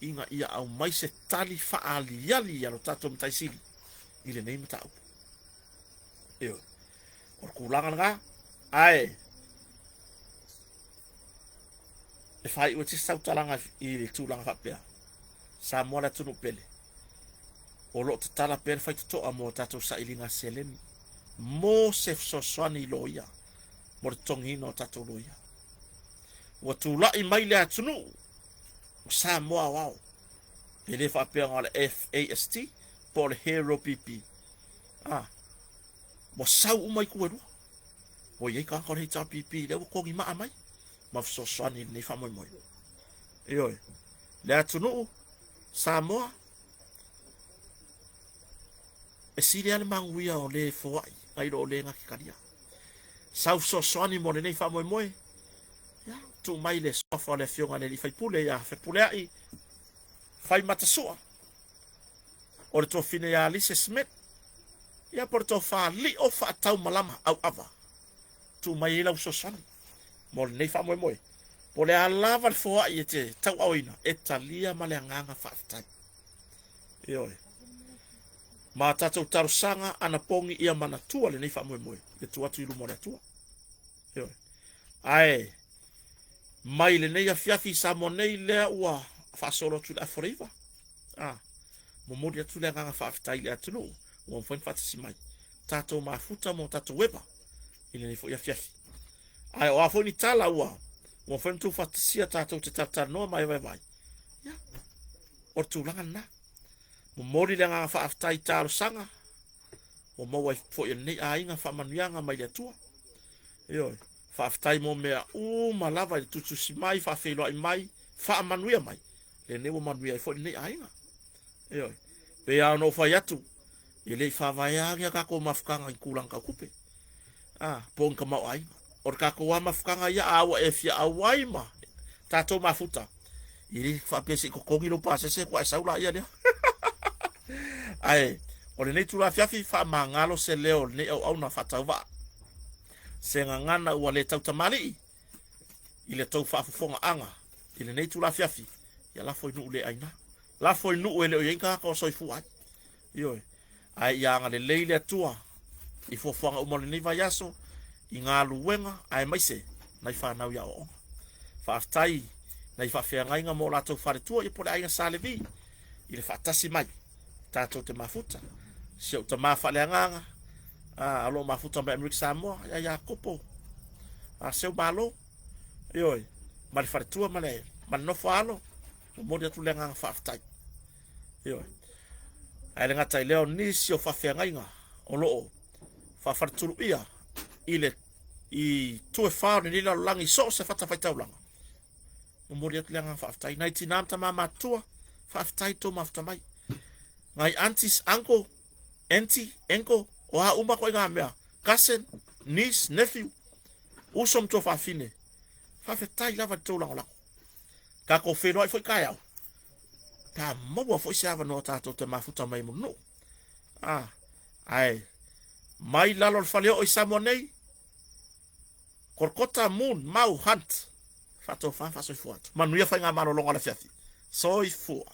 Inga ia au mai se tali fa ali alo tato mtai sili. Ile nei mata upu. Eo. Or kulangan nga. Ai. E fai ua tisa utalanga i le tūlanga whapea. Sa moa la tunu pele. O lo te tala pele fai tutoa mo tato sa ilinga seleni. Mo se fsoswani loia. Mo le tongino tato loia. Ua tūlai mai le atunu. Sa moa wao. Ele fa pe ngala FAST por hero PP. Ah. Mo sau mai ku ru. O ye ka ko hita PP le ko ngi ma mai. Ma so swani ni fa moi. Eoi. Le atunu sa moa. E sirial manguia o le fo ai ro le nga kikaria. Sau so swani mo le fa moi. Ya, tu mai le sofa le fionga le fai pule ya, fai pule ai. Fai matasua. O le to fine ya Lise Smith. Ya por to fa li o fa tau malama au ava. Tu mai la usosani. Mo le fa moi. Po le alava le foa i te tau auina. E talia ma le anganga fa afitai. Ioi. Ma tatou tarusanga ana pongi ia manatua le fa moi. Le tuatu ilu mo le tua. Ioi. Ai. Mai le nei afiafi sa monei lea ua fasolo tu la forever. Ah. Mo modi atu le nganga fa afitai le atunu. Ua mfoen fatisi mai. Tato mafuta mo tato weba. Ile nei fo afiafi. Ai o afo ni tala ua. Ua mfoen tu fatisia tato te tatanoa mai vai. Ya. O tu langa na. Mo modi le nganga fa afitai talo sanga. O mo wai fo ya nei ainga fa manuanga mai le atua. Ioi. Fa aftai mo mea malava i tutu si mai fa felo ai mai fa manuia mai le ne mo manuia fo ni ainga yo pe ya no fa yatu ile fa vai anga ka ko mafkanga i kulang ka kupe pon ka mau ai or ka ko mafkanga ya awa e fia awai ma tato mafuta ili fa pesi ko kongi lo pase se kwa saula ia dia ai o le netu la fiafi fa mangalo se leo ne au na fatava se ngana ua le tau tamali ile tau fa fonga anga ile netu la fiafi ya la foi nu le aina la foi nu ele o yenka ko so fu ai yo ai ya nga le leile tua i fo fonga o mo le niva yaso i ngā luenga ai mai se nai fa nau ya o fa aftai nai fa fe nga mo la tau fa tua i po ai sa le vi ile fa tasi mai tato te mafuta se o te mafa le nganga alo mafuta ba Amerika Samoa ya kopo se o balo yo ma fa tua male ma no falo mo dia tu le nganga fa aftai yo ai le ngata leo ni si o fa fe nga o lo fa tulu ia ile i tu fa ni la langi so se fa ta fa tau langa mo dia tu le nganga fa aftai 99 ta mama tua fa aftai to mafta mai ngai aunties uncle auntie enko o ha uma ko nga mea cousin niece nephew usom to fa fine fa fe tai lava to la ka ko fe no foi kai au ta mo foi se ava no tato te mafuta mai mo no ai mai lalo fale o samonei korkota moon mau hunt fa to fa so fuat manuia fa nga malo longa la fiafi so i fu